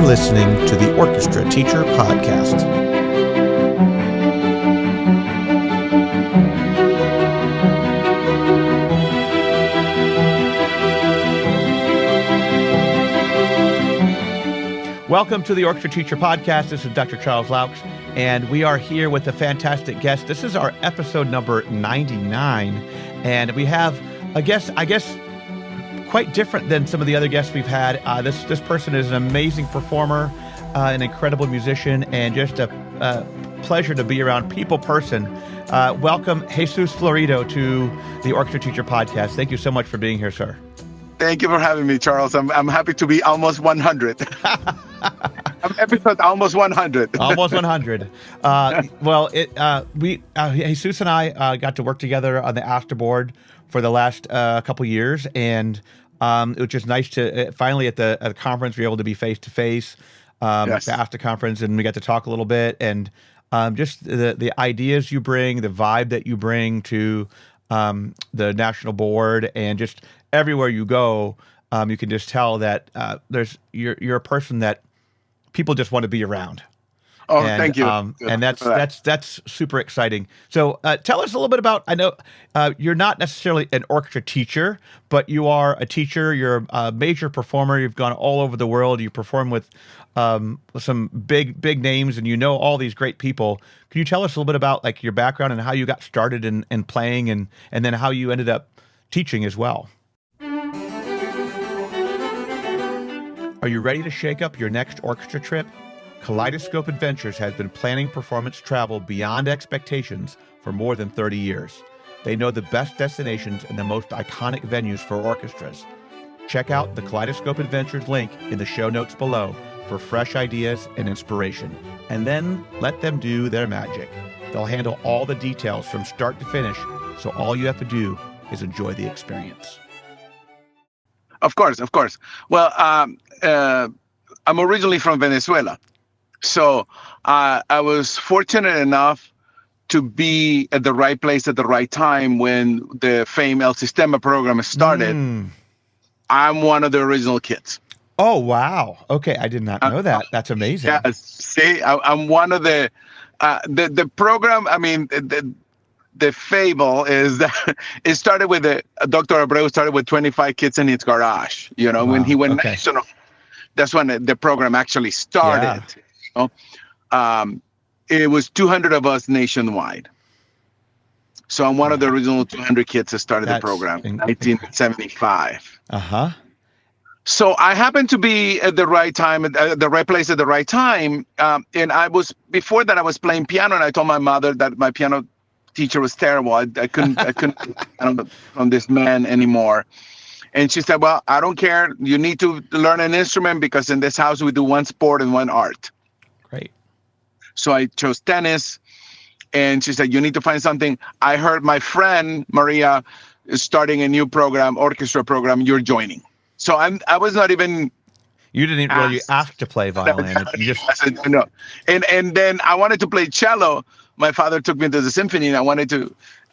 listening to the Orchestra Teacher Podcast. Welcome to the Orchestra Teacher Podcast. This is Dr. Charles Laux, and we are here with a fantastic guest. This is our episode number 99, and we have a guest, I guess, quite different than some of the other guests we've had. This person is an amazing performer, an incredible musician, and just a pleasure to be around people person. Welcome, Jesús Florido, to the Orchestra Teacher Podcast. Thank you so much for being here, sir. Thank you for having me, Charles. I'm happy to be almost 100. I'm episode almost 100. Almost 100. Jesus and I got to work together on the ASTA board for the last couple years, and it was just nice to finally at the conference be able to be face to face at the ASTA conference, and we got to talk a little bit, and just the ideas you bring, the vibe that you bring to the national board, and just everywhere you go, you can just tell that you're a person that people just want to be around. Oh, and, thank you. And that's super exciting. So tell us a little bit about, I know you're not necessarily an orchestra teacher, but you are a teacher. You're a major performer. You've gone all over the world. You perform with some big names, and you know all these great people. Can you tell us a little bit about like your background and how you got started in playing, and then how you ended up teaching as well? Are you ready to shake up your next orchestra trip? Kaleidoscope Adventures has been planning performance travel beyond expectations for more than 30 years. They know the best destinations and the most iconic venues for orchestras. Check out the Kaleidoscope Adventures link in the show notes below for fresh ideas and inspiration. And then let them do their magic. They'll handle all the details from start to finish, so all you have to do is enjoy the experience. Of course. Well, I'm originally from Venezuela. So I was fortunate enough to be at the right place at the right time when the famed El Sistema program started. I'm one of the original kids. Oh, wow. Okay, I did not know that. That's amazing. Yeah, see, I'm one of the program, I mean, the fable is that it started with Dr. Abreu started with 25 kids in his garage. You know, when he went national, that's when the program actually started. Yeah. You know? It was 200 of us nationwide. So I'm one of the original 200 kids that started the program in 1975. Uh-huh. So I happened to be at the right time, at the right place at the right time. And before that I was playing piano, and I told my mother that my piano teacher was terrible. I couldn't from this man anymore. And she said, well, I don't care. You need to learn an instrument because in this house we do one sport and one art. Great. So I chose tennis, and she said, you need to find something. I heard my friend Maria is starting a new program, orchestra program. You're joining. So I was not even. You didn't really ask to play violin. You just. I said no. And then I wanted to play cello. My father took me to the symphony, and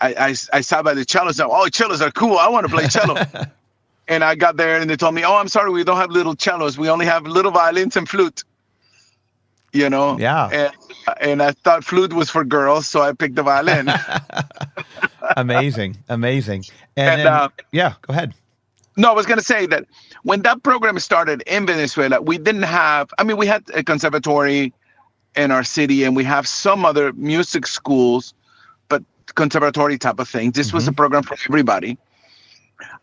I sat by the cello and said, oh, cellos are cool. I want to play cello. And I got there, and they told me, oh, I'm sorry, we don't have little cellos. We only have little violins and flute. You know? Yeah. And I thought flute was for girls, so I picked the violin. Amazing. And then, go ahead. No, I was going to say that when that program started in Venezuela, we didn't have, we had a conservatory in our city, and we have some other music schools, but conservatory type of thing. This was a program for everybody.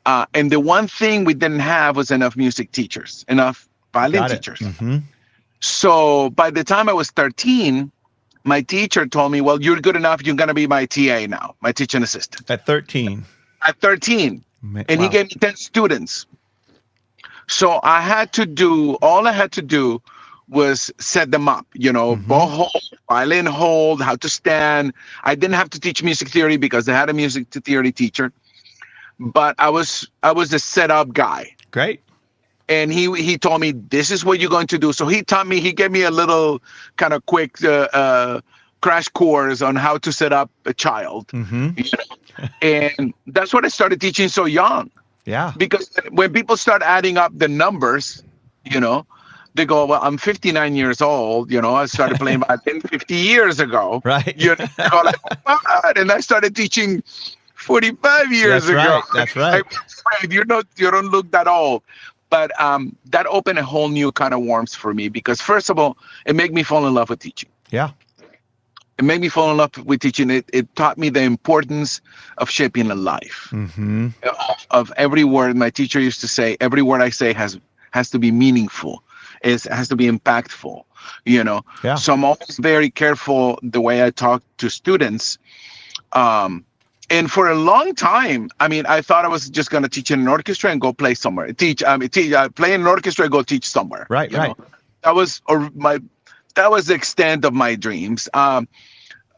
And the one thing we didn't have was enough music teachers, enough violin teachers. Mm-hmm. So by the time I was 13, my teacher told me, well, you're good enough. You're going to be my TA now, my teaching assistant. At 13? At 13. And he gave me 10 students. So all I had to do was set them up, bow hold, violin hold, how to stand. I didn't have to teach music theory because they had a music theory teacher, but I was the setup guy. Great. And he told me, this is what you're going to do. So he gave me a little kind of quick crash course on how to set up a child. Mm-hmm. And that's what I started teaching so young. Yeah. Because when people start adding up the numbers, they go, well, I'm 59 years old. I started playing violin 50 years ago. Right. They go like, what? And I started teaching 45 years ago. Right. That's right. You don't look that old. But that opened a whole new kind of warmth for me because, first of all, it made me fall in love with teaching. Yeah. It made me fall in love with teaching. It taught me the importance of shaping a life. Mm-hmm. Of every word. My teacher used to say, every word I say has to be meaningful. It has to be impactful. Yeah. So I'm always very careful the way I talk to students. And for a long time, I thought I was just going to teach in an orchestra and go play somewhere. Play in an orchestra and go teach somewhere. Right. That was the extent of my dreams.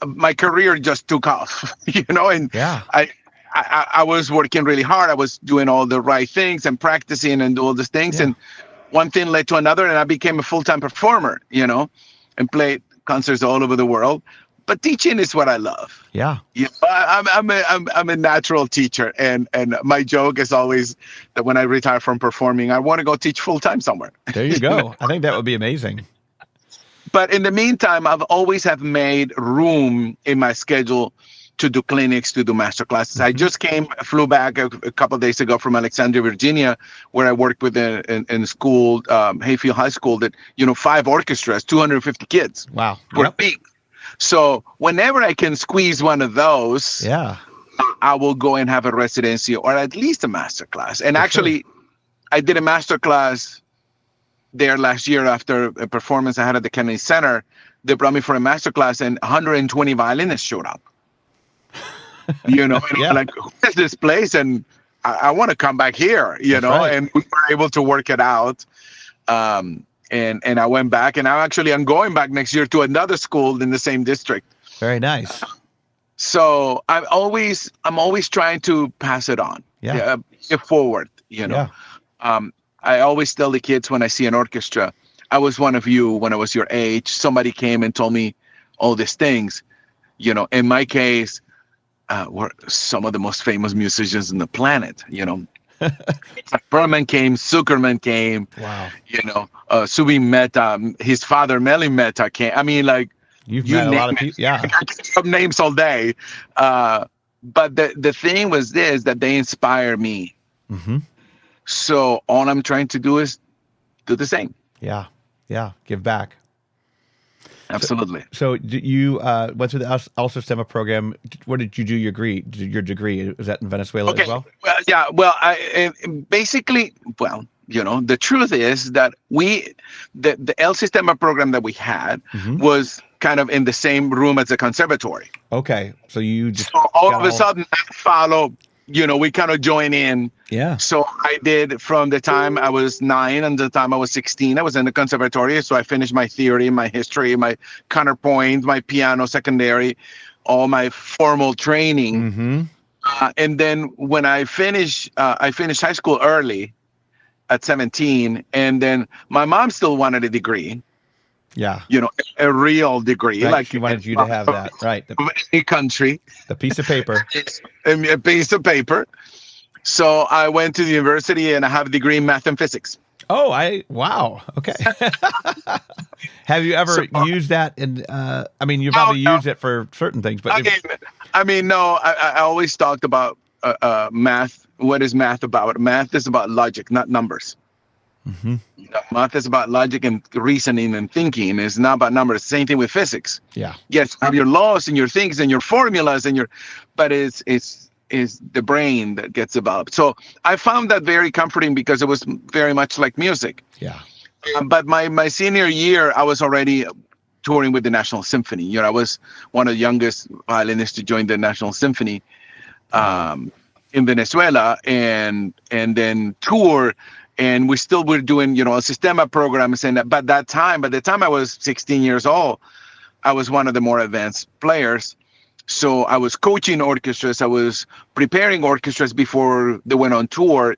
My career just took off, and yeah. I was working really hard. I was doing all the right things and practicing and all these things. Yeah. And one thing led to another, and I became a full-time performer, and played concerts all over the world. But teaching is what I love. Yeah. I'm a natural teacher, and my joke is always that when I retire from performing, I want to go teach full-time somewhere. There you go. I think that would be amazing. But in the meantime, I've always have made room in my schedule to do clinics, to do master classes. Mm-hmm. I just flew back a couple of days ago from Alexandria, Virginia, where I worked with in school, Hayfield High School, that 5 orchestras, 250 kids. Wow. For big. So whenever I can squeeze one of those, yeah, I will go and have a residency or at least a master class. And actually, I did a master class there last year after a performance I had at the Kennedy Center. They brought me for a master class, and 120 violinists showed up. And I'm like, who is this place? And I want to come back here, right. And we were able to work it out. And I went back, and I'm going back next year to another school in the same district. Very nice. So I'm always trying to pass it on, forward. Yeah. I always tell the kids when I see an orchestra, I was one of you when I was your age. Somebody came and told me all these things. In my case, were some of the most famous musicians on the planet. Perlman came, Zuckerman came. Wow. Subi Mehta, his father Meli Mehta came. You've met a lot of people. Yeah. I can some names all day. But the thing was this, that they inspire me. Mm-hmm. So all I'm trying to do is do the same. Yeah. Yeah. Give back. Absolutely. So you went through the Ulster program. Where did you do your degree? Was that in Venezuela as well? Well, yeah. Well, basically, the truth is that the El Sistema program that we had was kind of in the same room as the conservatory. Okay. So you just all of a sudden follow. We kind of join in. Yeah. So I did from the time I was 9 and the time I was 16. I was in the conservatory. So I finished my theory, my history, my counterpoint, my piano secondary, all my formal training. Mm-hmm. And then when I finished high school early at 17. And then my mom still wanted a degree. Yeah. A real degree. Right. Like she wanted you to have that. Right. Any country. The piece of paper. A piece of paper. So I went to the university and I have a degree in math and physics. Oh, wow. Okay. Have you ever used that in, you probably used it for certain things, but. No, I always talked about math. What is math about? Math is about logic, not numbers. Mm-hmm. Math is about logic and reasoning and thinking. It's not about numbers. Same thing with physics. Yeah. Yes, you have your laws and your things and your formulas but it's the brain that gets developed. So I found that very comforting because it was very much like music. Yeah. But my senior year, I was already touring with the National Symphony. I was one of the youngest violinists to join the National Symphony in Venezuela, and then tour. And we still were doing, El Sistema programs. And by the time I was 16 years old, I was one of the more advanced players. So I was coaching orchestras. I was preparing orchestras before they went on tour,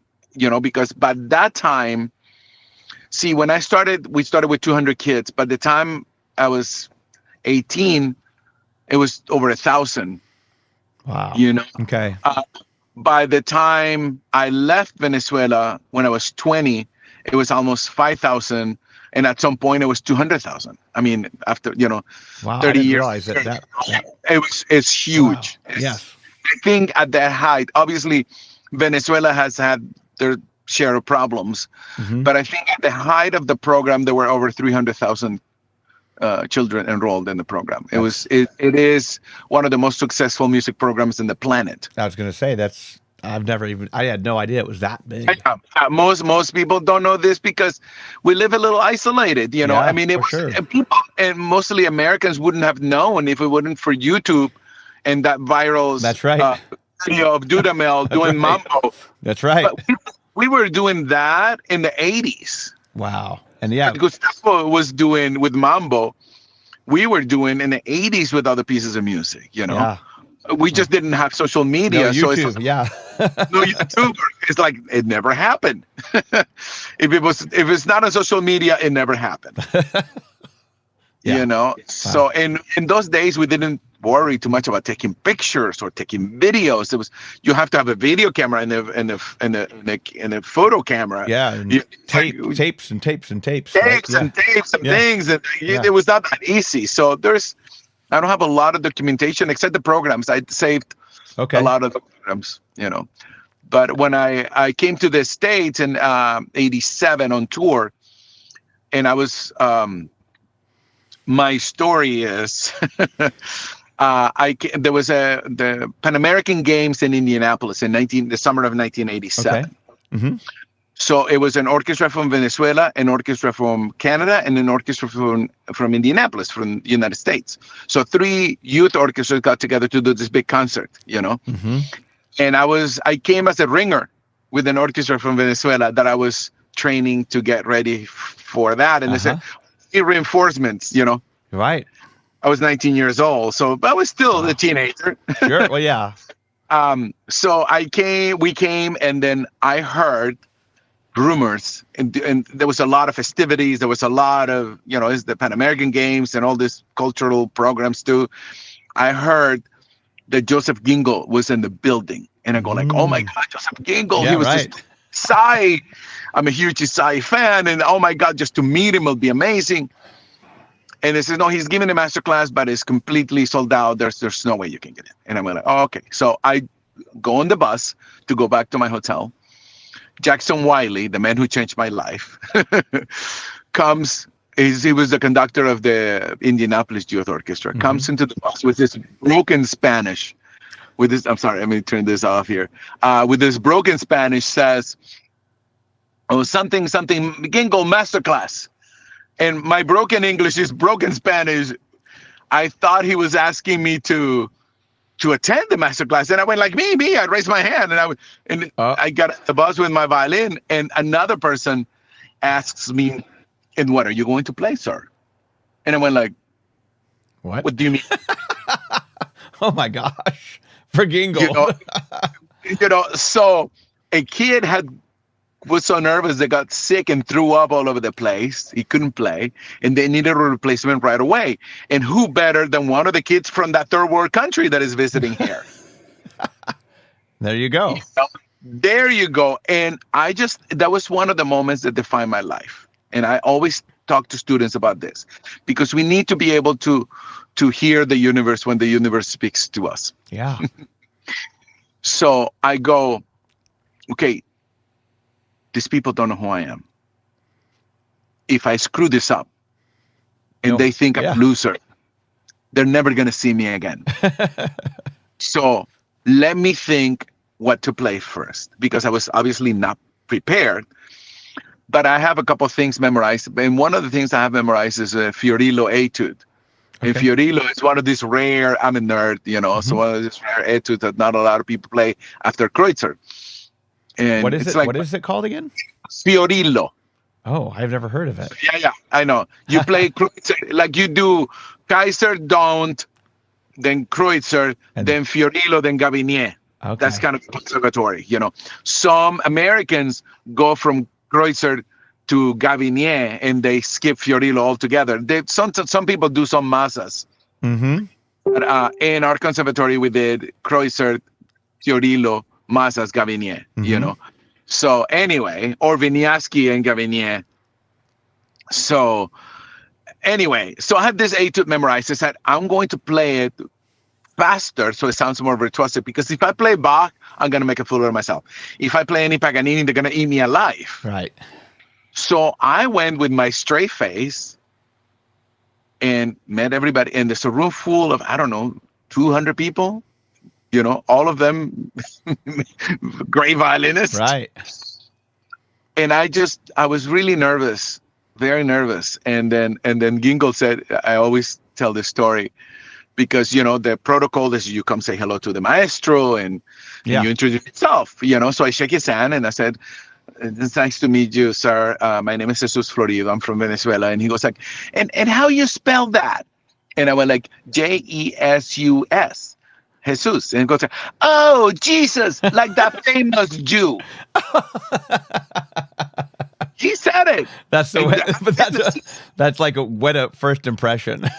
because by that time, when we started with 200 kids. By the time I was 18, it was over 1,000. Wow. Okay. By the time I left Venezuela when I was 20, it was almost 5,000. And at some point it was 200,000. I mean, after, wow, 30 I didn't years. realize that. It's huge. Wow. Yes. I think at that height, obviously Venezuela has had their share of problems, but I think at the height of the program, there were over 300,000 children enrolled in the program. It is one of the most successful music programs in the planet. I was going to say I had no idea it was that big. Most people don't know this because we live a little isolated, Yeah, I mean, people, and mostly Americans wouldn't have known if it wasn't for YouTube and that viral That's right. video of Dudamel doing mambo. That's right. But we were doing that in the 80s. Wow. And yeah, Gustavo was doing with mambo. We were doing in the 80s with other pieces of music, Yeah. We just didn't have social media. No so YouTube, no YouTube. It's like it never happened. If it's not on social media, it never happened. Yeah. So in those days we didn't worry too much about taking pictures or taking videos. You have to have a video camera and a photo camera. Yeah, and tapes and tapes and tapes. Tapes and tapes and things, and it was not that easy. So I don't have a lot of documentation except the programs. I saved a lot of the programs, But when I came to the States in '87 on tour, and I was, my story is, there was the Pan American Games in Indianapolis in the summer of 1987. Okay. Mm-hmm. So it was an orchestra from Venezuela, an orchestra from Canada, and an orchestra from Indianapolis, from the United States. So 3 youth orchestras got together to do this big concert, Mm-hmm. And I came as a ringer with an orchestra from Venezuela that I was training to get ready for that. And they said, reinforcements, Right. I was 19 years old, so I was still a teenager. Sure. Well, yeah. So we came, and then I heard rumors, and there was a lot of festivities. There was a lot of, it's the Pan American Games and all these cultural programs too. I heard that Joseph Gingle was in the building, and I go like, oh my God, Joseph Gingle. Yeah, he was right. just Psy. I'm a huge Psy fan, and oh my God, just to meet him will be amazing. And they said, no, he's giving a master class, but it's completely sold out. There's no way you can get in. And I'm like, oh, okay. So I go on the bus to go back to my hotel. Jackson Wiley, the man who changed my life, comes. He was the conductor of the Indianapolis Youth Orchestra. Comes into the bus with this broken Spanish. I'm sorry, let me turn this off here. With this broken Spanish, says, oh, something, Gingle masterclass. And my broken English is broken Spanish. I thought he was asking me to attend the masterclass, and I went like me. I raised my hand, and I got at the bus with my violin, and another person asks me, "And what are you going to play, sir?" And I went like, "What? What do you mean?" Oh my gosh, for Gingle. So a kid was so nervous they got sick and threw up all over the place. He couldn't play, and they needed a replacement right away. And who better than one of the kids from that third world country that is visiting here? There you go. There you go. And that was one of the moments that defined my life. And I always talk to students about this, because we need to be able to hear the universe when the universe speaks to us. Yeah. So I go, okay, these people don't know who I am. If I screw this up and they think I'm a loser, they're never going to see me again. So let me think what to play first, because I was obviously not prepared. But I have a couple of things memorized. And one of the things I have memorized is a Fiorillo etude. Okay. And Fiorillo is one of these rare, I'm a nerd, so one of these rare etudes that not a lot of people play after Kreutzer. And what is it? Like, what is it called again? Fiorillo. Oh, I've never heard of it. Yeah, I know. You play like you do Kaiser, don't, then Kreutzer, then Fiorillo, then Gavinier. Okay. That's kind of conservatory, Some Americans go from Kreutzer to Gavinier and they skip Fiorillo altogether. Some people do some massas. Mm-hmm. But in our conservatory, we did Kreutzer, Fiorillo, Massas, Gavinier, So anyway, or Vinyasky and Gavinier. So anyway, so I had this etude memorized. I said, I'm going to play it faster so it sounds more virtuosic, because if I play Bach, I'm going to make a fool of myself. If I play any Paganini, they're going to eat me alive. Right. So I went with my straight face and met everybody. And there's a room full of, I don't know, 200 people, you know, all of them great violinists. Right. And I was really nervous, very nervous. And then Gingold said, I always tell this story because, you know, the protocol is you come say hello to the maestro and you introduce yourself, you know. So I shake his hand and I said, it's nice to meet you, sir. My name is Jesús Florido. I'm from Venezuela. And he goes like, and how you spell that? And I went like, J-E-S-U-S. Jesus. And he goes, oh, Jesus, like that famous Jew. He said it. That's the way, but that's like what a first impression.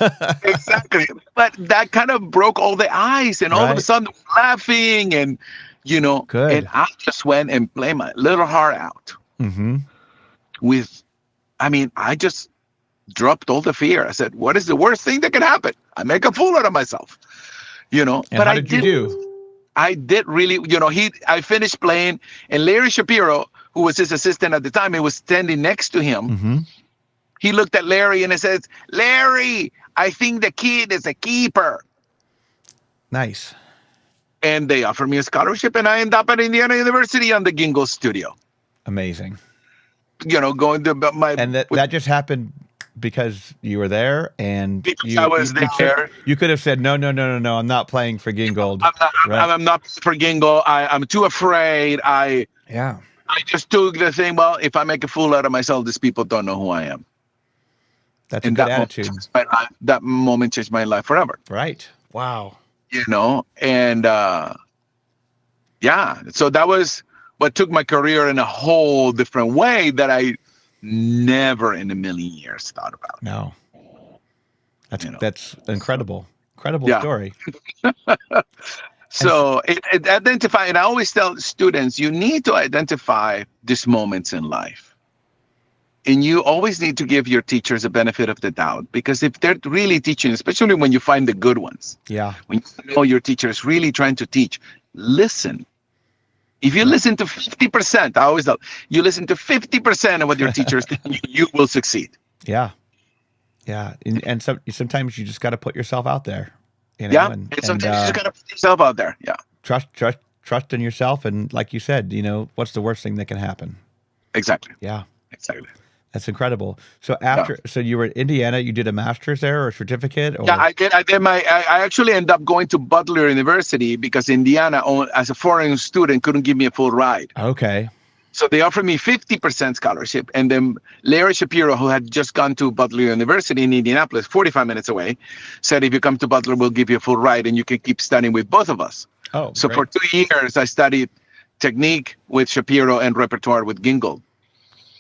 Exactly. But that kind of broke all the ice, and all of a sudden laughing, and you know, good. And I just went and played my little heart out. Mm-hmm. I just dropped all the fear. I said, what is the worst thing that can happen? I make a fool out of myself. You know, and how did you do? I did really, you know, I finished playing, and Larry Shapiro, who was his assistant at the time, he was standing next to him. Mm-hmm. He looked at Larry and he says, Larry, I think the kid is a keeper. Nice. And they offered me a scholarship, and I ended up at Indiana University on the Gingold studio. Amazing. You know, going to my... And that just happened because you were there, and I was there. You could have said, no, I'm not playing for Gingold. I'm not for Gingold. I'm too afraid. I just took the thing, well, if I make a fool out of myself, these people don't know who I am. That's a good attitude. That moment changed my life forever. Right. Wow. You know, and so that was what took my career in a whole different way that I never in a million years thought about. No. That's incredible. Incredible story. So it identify, and I always tell students, you need to identify these moments in life. And you always need to give your teachers a benefit of the doubt, because if they're really teaching, especially when you find the good ones, when you know your teacher is really trying to teach, listen. If you listen to 50%, I always tell you, listen to 50% of what your teachers think, you will succeed. Yeah. Yeah. And sometimes you just got to put yourself out there. You know, and sometimes you just got to put yourself out there. Yeah. Trust in yourself. And like you said, you know, what's the worst thing that can happen? Exactly. Yeah. Exactly. That's incredible. So so you were in Indiana, you did a master's there or a certificate? Or? Yeah, I did. I actually ended up going to Butler University because Indiana, as a foreign student, couldn't give me a full ride. Okay. So they offered me 50% scholarship. And then Larry Shapiro, who had just gone to Butler University in Indianapolis, 45 minutes away, said, if you come to Butler, we'll give you a full ride and you can keep studying with both of us. Oh, so great. For 2 years, I studied technique with Shapiro and repertoire with Gingold.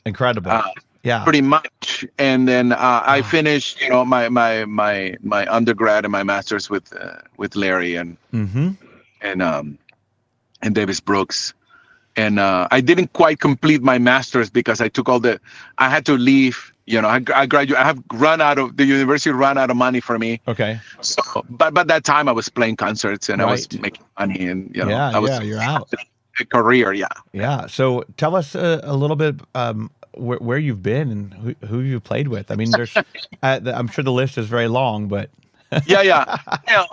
Incredible. Yeah, pretty much. And then I finished, you know, my undergrad and my master's with Larry and Davis Brooks. And I didn't quite complete my master's because I had to leave. You know, I graduated. I have the university ran out of money for me. Okay. So, but by that time I was playing concerts and I was making money, and you know, you're out. A career, Yeah. So tell us a little bit where you've been and who you played with. I mean, there's, I'm sure the list is very long, but yeah. You know,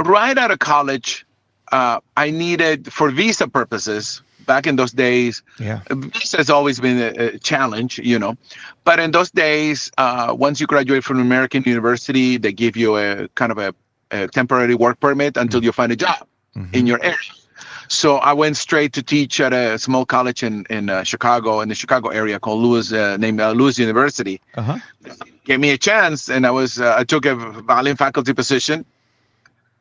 right out of college, I needed, for visa purposes, back in those days, visa has always been a challenge, you know. But in those days, once you graduate from American University, they give you a kind of a temporary work permit until you find a job in your area. So I went straight to teach at a small college in Chicago, in the Chicago area called named Lewis University. Gave me a chance, and I took a violin faculty position,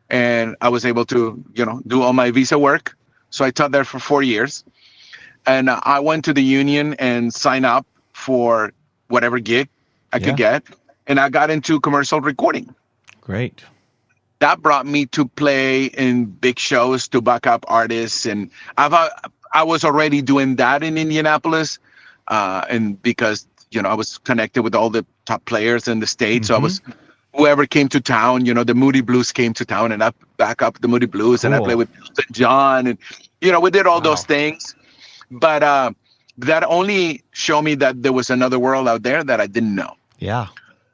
and I was able to, you know, do all my visa work. So I taught there for 4 years, and I went to the union and signed up for whatever gig I could get, and I got into commercial recording. Great. That brought me to play in big shows to back up artists, and I was already doing that in Indianapolis, and because I was connected with all the top players in the state, so I was whoever came to town. The Moody Blues came to town, and I back up the Moody Blues, and I played with Elton John, and we did all those things. But that only showed me that there was another world out there that I didn't know. Yeah.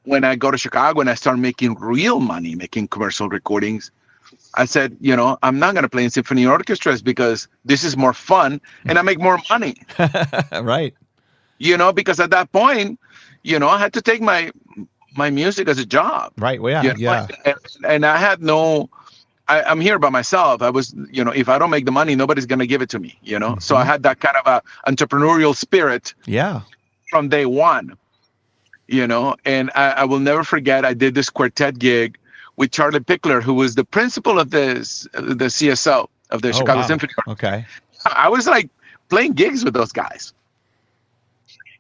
When I go to Chicago and I start making real money, making commercial recordings, I said, I'm not going to play in symphony orchestras because this is more fun and I make more money. Right. Because at that point, I had to take my music as a job. Right. Well, yeah. And I had I'm here by myself. I was, if I don't make the money, nobody's going to give it to me, So I had that kind of a entrepreneurial spirit. Yeah. From day one, and I will never forget, I did this quartet gig with Charlie Pickler, who was the principal of the CSO of the Chicago Symphony Orchestra. Okay. I was like playing gigs with those guys.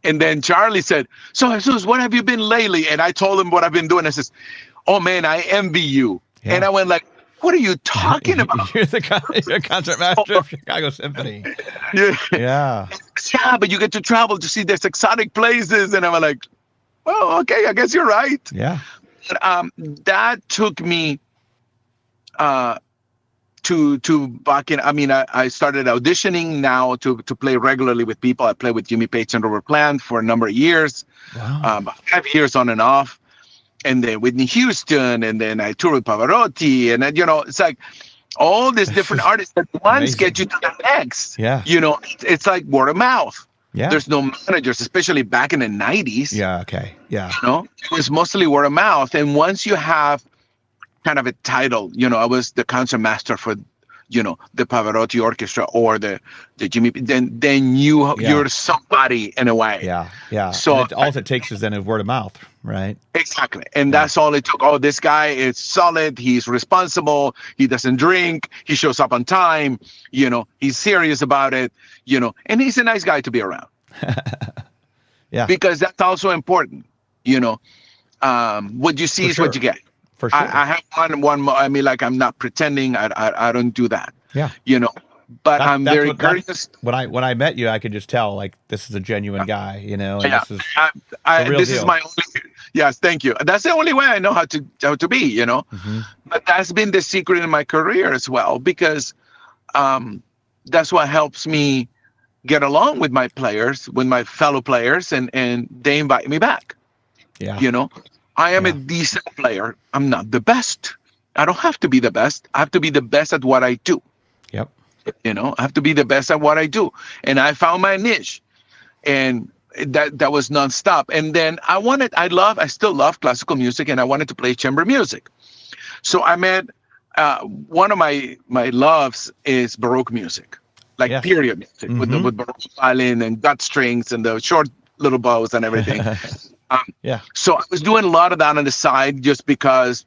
And then Charlie said, "So Jesus, what have you been lately?" And I told him what I've been doing. I says, "Oh man, I envy you." Yeah. And I went like, "What are you talking about?" You're the concert master of Chicago Symphony. Yeah. Yeah, but you get to travel to see these exotic places. And I'm like, well, okay, I guess you're right. Yeah. But, that took me to back in. I mean, I started auditioning now to play regularly with people. I played with Jimmy Page and Robert Plant for a number of years, 5 years on and off. And then Whitney Houston, and then I toured with Pavarotti, and then, it's like all these different artists that once get you to the next. Yeah. It's like word of mouth. Yeah. There's no managers, especially back in the 90s. Yeah. Okay. Yeah. It was mostly word of mouth. And once you have kind of a title, I was the concert master for, the Pavarotti Orchestra or the Jimmy, then you're somebody in a way. Yeah. Yeah. So all it takes is then a word of mouth, right? Exactly. And that's all it took. Oh, this guy is solid. He's responsible. He doesn't drink. He shows up on time. He's serious about it, and he's a nice guy to be around. Yeah. Because that's also important. What you see is what you get. For sure. I have one. I mean, like, I'm not pretending. I don't do that. Yeah. But I'm very curious. When I met you, I could just tell, like, this is a genuine guy, and yeah. this is the real this deal. is my only. Yes, thank you. That's the only way I know how to be, But that's been the secret in my career as well, because that's what helps me get along with my players, with my fellow players, and they invite me back. Yeah. I am a decent player. I'm not the best. I don't have to be the best. I have to be the best at what I do. Yep. I have to be the best at what I do. And I found my niche. And that was nonstop. And then I still love classical music, and I wanted to play chamber music. So I met, one of my loves is Baroque music, like period music, with Baroque violin and gut strings and the short little bows and everything. So I was doing a lot of that on the side just because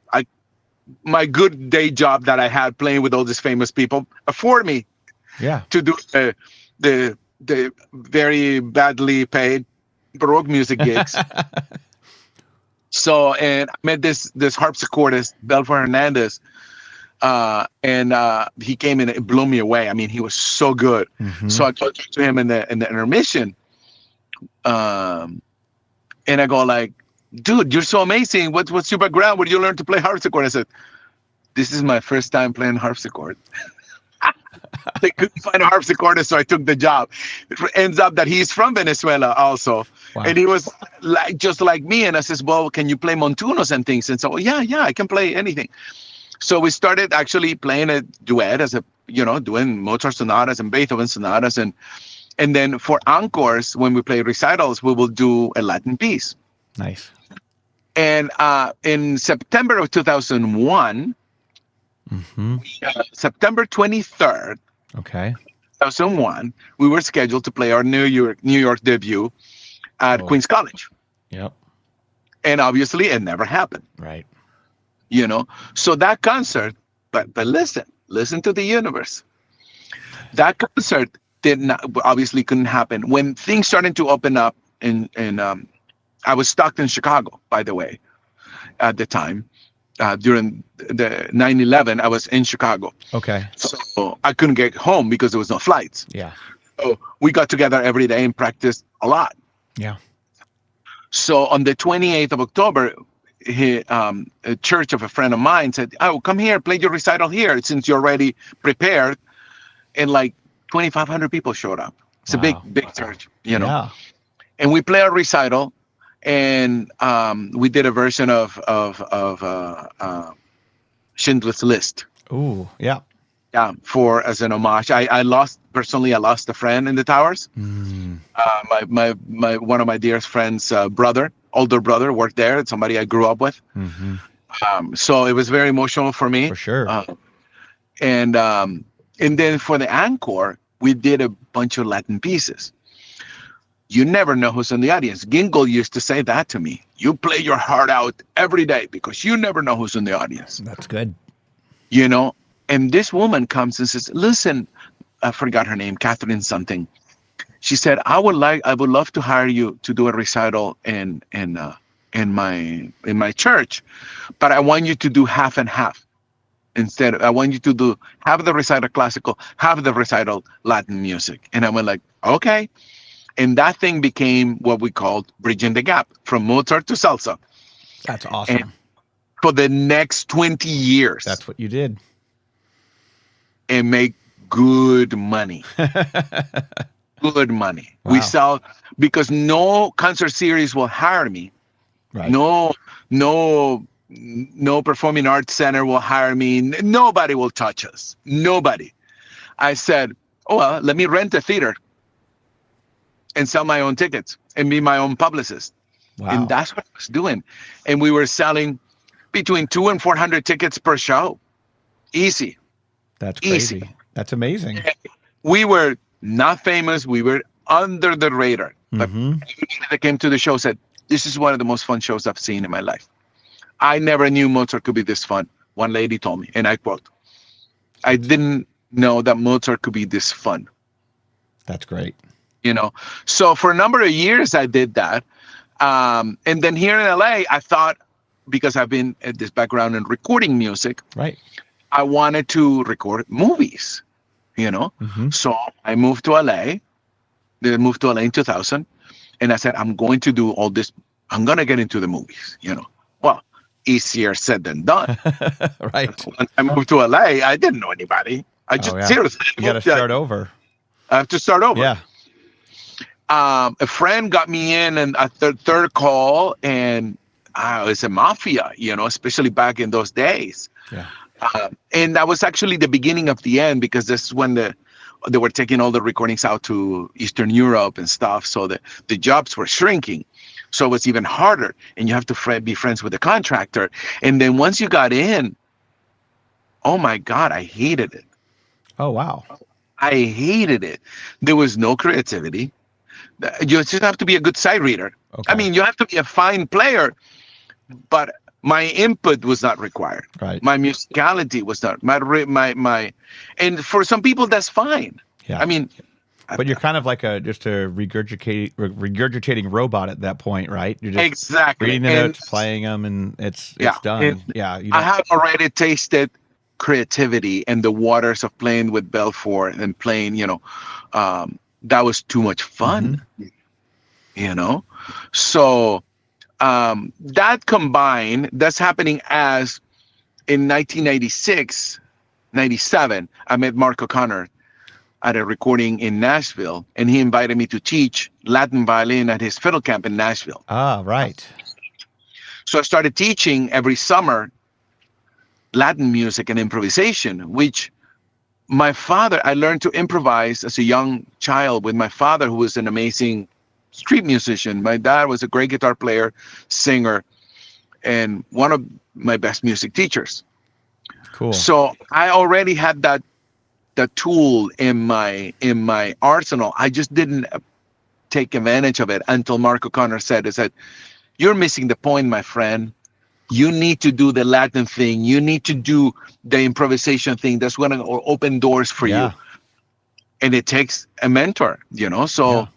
my good day job that I had playing with all these famous people afforded me to do the very badly paid Baroque music gigs. So, and I met this harpsichordist, Belfort Hernandez, and he came in and it blew me away. I mean, he was so good. So I talked to him in the intermission, and I go like, "Dude, you're so amazing. What's your background? Where did you learn to play harpsichord?" I said, "This is my first time playing harpsichord." They couldn't find a harpsichordist, so I took the job. It ends up that he's from Venezuela also. Wow. And he was just like me. And I says, "Well, can you play montunos and things?" And so, yeah, I can play anything. So we started actually playing a duet as doing Mozart sonatas and Beethoven sonatas. And then for encores, when we play recitals, we will do a Latin piece. Nice. And in September of 2001, September 23rd, 2001, we were scheduled to play our New York debut at Queens College. Yep. And obviously, it never happened. Right. So that concert, but listen to the universe. That concert obviously couldn't happen. When things started to open up, and I was stuck in Chicago, by the way, at the time. During the 9/11, I was in Chicago. Okay. So I couldn't get home because there was no flights. Yeah. So we got together every day and practiced a lot. Yeah. So on the 28th of October, a church of a friend of mine said, "Oh, come here, play your recital here, since you're already prepared." And like 2,500 people showed up. It's a big church, you know. Yeah. And we play a recital, and we did a version of Schindler's List. Ooh, yeah. Yeah, as an homage. I lost a friend in the towers. My one of my dearest friends' older brother worked there. It's somebody I grew up with. So it was very emotional for me. For sure. And then for the encore, we did a bunch of Latin pieces. You never know who's in the audience. Gingle used to say that to me. You play your heart out every day because you never know who's in the audience. That's good. You know, and this woman comes and says, "Listen," I forgot her name, Catherine something. She said, I would love to hire you to do a recital in my church, but I want you to do half and half. Instead, I want you to do half the recital classical, half the recital Latin music." And I went like, okay. And that thing became what we called Bridging the Gap, from Mozart to salsa. That's awesome. And for the next 20 years. That's what you did. And make good money. Good money. Wow. We sell, because no concert series will hire me. Right. No performing arts center will hire me. Nobody will touch us. Nobody. I said, "Oh, well, let me rent a theater and sell my own tickets and be my own publicist." Wow. And that's what I was doing. And we were selling between 200 and 400 tickets per show. Easy. That's crazy. Easy. That's amazing. We were not famous. We were under the radar. But everybody that came to the show said, "This is one of the most fun shows I've seen in my life. I never knew Mozart could be this fun." One lady told me, and I quote, "I didn't know that Mozart could be this fun." That's great. You know, so for a number of years I did that. And then here in LA, I thought, because I've been at this background in recording music, right, I wanted to record movies, you know. So I moved to LA. They moved to LA in 2000. And I said, I'm going to do all this. I'm going to get into the movies, you know. Well, easier said than done. Right. When I moved to LA, I didn't know anybody. I just seriously. You got to start over. I have to start over. Yeah. A friend got me in and a third call, and it was a mafia, you know, especially back in those days. Yeah. And that was actually the beginning of the end, because this is when they were taking all the recordings out to Eastern Europe and stuff. So the jobs were shrinking. So it was even harder. And you have to be friends with the contractor. And then once you got in, oh my God, I hated it. Oh, wow. I hated it. There was no creativity. You just have to be a good sight reader. Okay. I mean, you have to be a fine player, but my input was not required. Right. My musicality was not my and for some people that's fine. Yeah. I mean, but you're kind of like just a regurgitating robot at that point, right? You're just exactly reading the notes, playing them, and it's done. And yeah. I have already tasted creativity and the waters of playing with Belfort and playing, you know, that was too much fun, you know? So that combined, that's happening as in 1996, 97, I met Mark O'Connor at a recording in Nashville, and he invited me to teach Latin violin at his fiddle camp in Nashville. Ah, right. So I started teaching every summer Latin music and improvisation, which I learned to improvise as a young child with my father, who was an amazing street musician. My dad was a great guitar player, singer, and one of my best music teachers. Cool. So I already had that tool in my arsenal. I just didn't take advantage of it until Mark O'Connor said, "You're missing the point, my friend. You need to do the Latin thing. You need to do the improvisation thing. That's going to open doors for you." And it takes a mentor, you know? So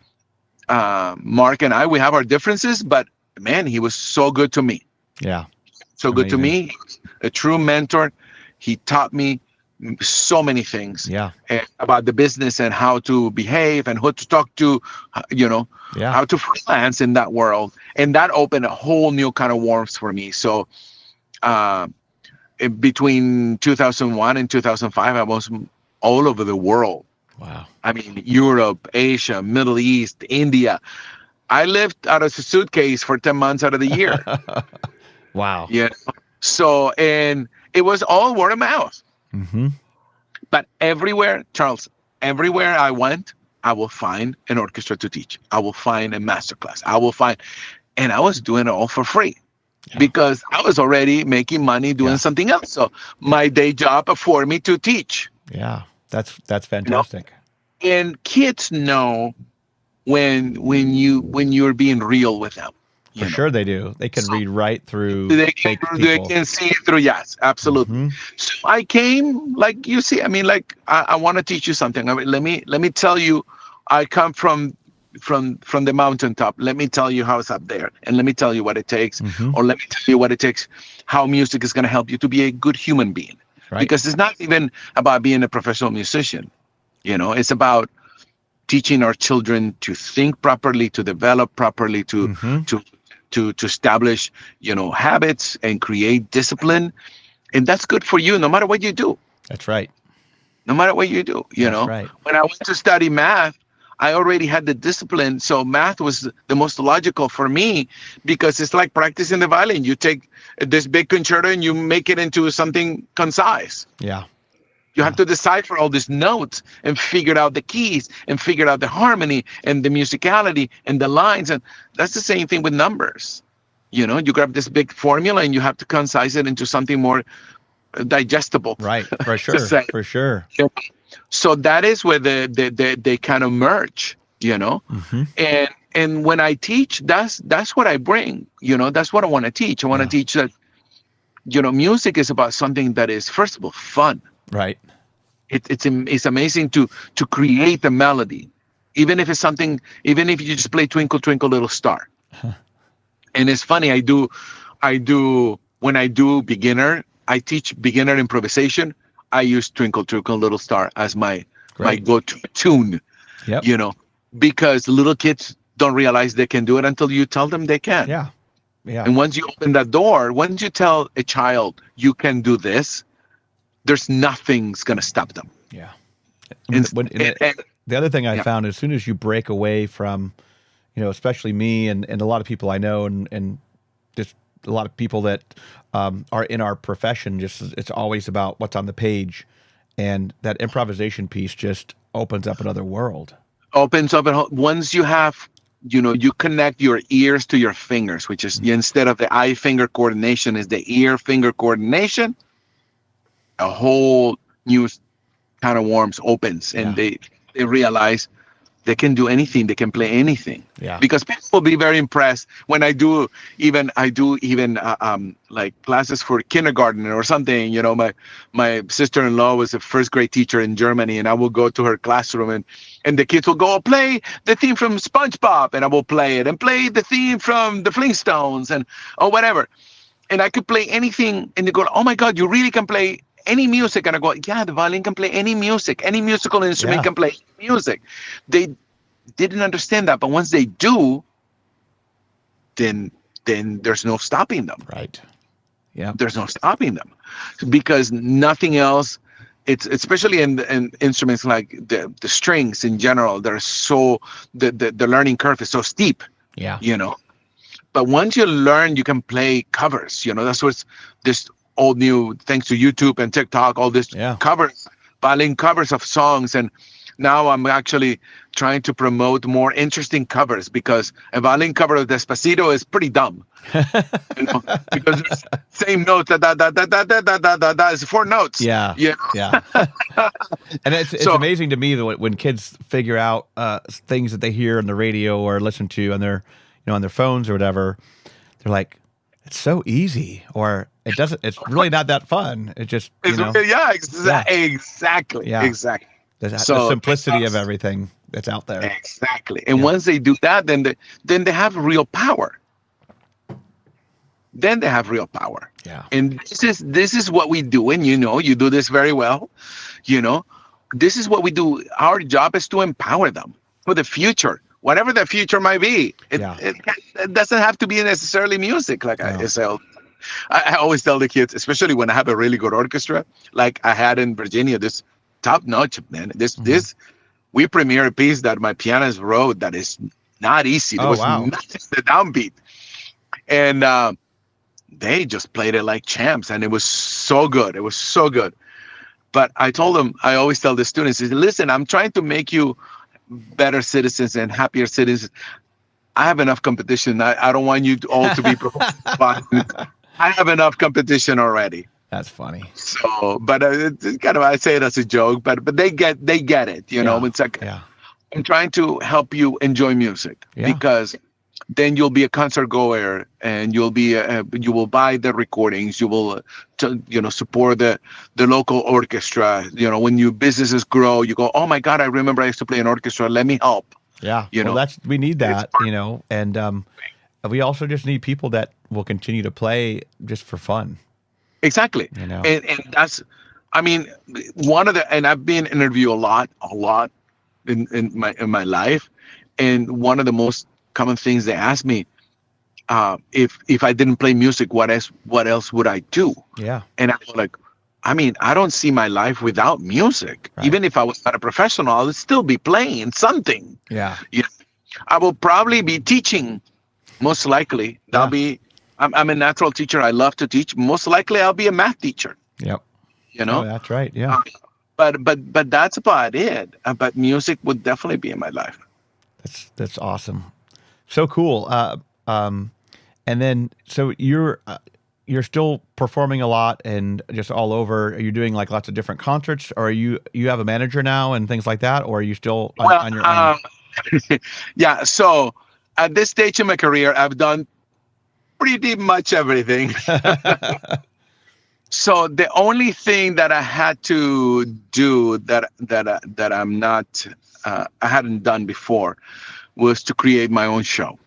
Mark and we have our differences, but man, he was so good to me. Yeah. So good to me. A true mentor. He taught me so many things. Yeah. About the business and how to behave and who to talk to, how to freelance in that world. And that opened a whole new kind of warmth for me. So between 2001 and 2005, I was all over the world. Wow. I mean, Europe, Asia, Middle East, India. I lived out of a suitcase for 10 months out of the year. Wow. Yeah. So, and it was all word of mouth. Mm-hmm. But everywhere, Charles, everywhere I went, I will find an orchestra to teach. I will find a masterclass. And I was doing it all for free because I was already making money doing something else. So my day job afforded me to teach. Yeah, that's fantastic. And kids know when you're being real with them. For sure they do. They can read right through they fake people. They can see it through, yes, absolutely. Mm-hmm. So I came, like you see, I mean, like I want to teach you something. I mean, let me tell you, I come from the mountaintop. Let me tell you how it's up there. And let me tell you what it takes. Mm-hmm. Or let me tell you what it takes, how music is going to help you to be a good human being. Right. Because it's not even about being a professional musician. It's about teaching our children to think properly, to develop properly, to establish, habits and create discipline. And that's good for you no matter what you do. That's right. No matter what you do, Right. When I went to study math, I already had the discipline. So math was the most logical for me because it's like practicing the violin. You take this big concerto and you make it into something concise. Yeah. You have to decipher all these notes and figure out the keys and figure out the harmony and the musicality and the lines. And that's the same thing with numbers. You grab this big formula and you have to concise it into something more digestible. Right, for sure, for sure. So that is where they kind of merge, Mm-hmm. And when I teach, that's what I bring. That's what I want to teach. I want to teach that, music is about something that is, first of all, fun. Right. It's amazing to create a melody, even if you just play Twinkle Twinkle Little Star. Huh. And it's funny, when I do beginner, I teach beginner improvisation. I use Twinkle Twinkle Little Star as my go-to tune. Yep. Because little kids don't realize they can do it until you tell them they can. Yeah. Yeah. And once you open that door, once you tell a child you can do this, there's nothing's going to stop them. Yeah. The other thing I found, as soon as you break away from, especially me and a lot of people I know and just a lot of people that are in our profession, it's always about what's on the page. And that improvisation piece just opens up another world. Once you have, you connect your ears to your fingers, which is instead of the eye-finger coordination is the ear-finger coordination. A whole new kind of warmth opens and they realize they can do anything. They can play anything. Yeah. Because people will be very impressed when I do even like classes for kindergarten or something. My sister-in-law was a first grade teacher in Germany, and I will go to her classroom and the kids will go play the theme from SpongeBob, and I will play it and play the theme from the Flintstones or whatever. And I could play anything, and they go, "Oh my God, you really can play any music?" And I go, "Yeah, the violin can play any music. Any musical instrument can play music." They didn't understand that, but once they do, then there's no stopping them. Right. Yeah. There's no stopping them because nothing else. It's especially in instruments like the strings in general. They're so the learning curve is so steep. Yeah. But once you learn, you can play covers. That's what's this all new, thanks to YouTube and TikTok, all this covers, violin covers of songs. And now I'm actually trying to promote more interesting covers because a violin cover of Despacito is pretty dumb. Because it's same notes, that is 4 notes. Yeah. And it's amazing to me that when kids figure out things that they hear on the radio or listen to on their on their phones or whatever, they're like, it's so easy, or it's really not that fun. It just, exactly. Yeah. Exactly. The simplicity of everything that's out there. Exactly. And once they do that, then they have real power. then they have real power. Yeah. And this is what we do. And you do this very well. This is what we do. Our job is to empower them for the future, whatever the future might be. It doesn't have to be necessarily music. Like I say, I always tell the kids, especially when I have a really good orchestra, like I had in Virginia, this top notch, man. This we premiere a piece that my pianist wrote that is not easy. There was nothing, the downbeat. And they just played it like champs, and it was so good. It was so good. But I told them, I always tell the students, listen, I'm trying to make you better citizens and happier citizens. I have enough competition. I don't want you all to be I have enough competition already. That's funny. So, but it's kind of, I say it as a joke, but they get it. It's like I'm trying to help you enjoy music because then you'll be a concert goer, and you will buy the recordings. You will, support the local orchestra. When your businesses grow, you go, oh my God, I remember I used to play an orchestra. Let me help. Yeah, we need that. And we also just need people that will continue to play just for fun. Exactly. And that's, and I've been interviewed a lot in my life, and one of the most common things they ask me, if I didn't play music, what else would I do? Yeah. And I'm like, I don't see my life without music. Right. Even if I was not a professional, I would still be playing something. Yeah. I will probably be teaching, most likely. I'm a natural teacher. I love to teach. Most likely I'll be a math teacher. Yep. Oh, that's right. Yeah. But that's about it. But music would definitely be in my life. That's awesome. So cool. And then, so you're still performing a lot and just all over. Are you doing like lots of different concerts, or you have a manager now and things like that, or are you still on your own? Yeah. So at this stage in my career, I've done pretty much everything. So the only thing that I had to do that I'm not, I hadn't done before, was to create my own show.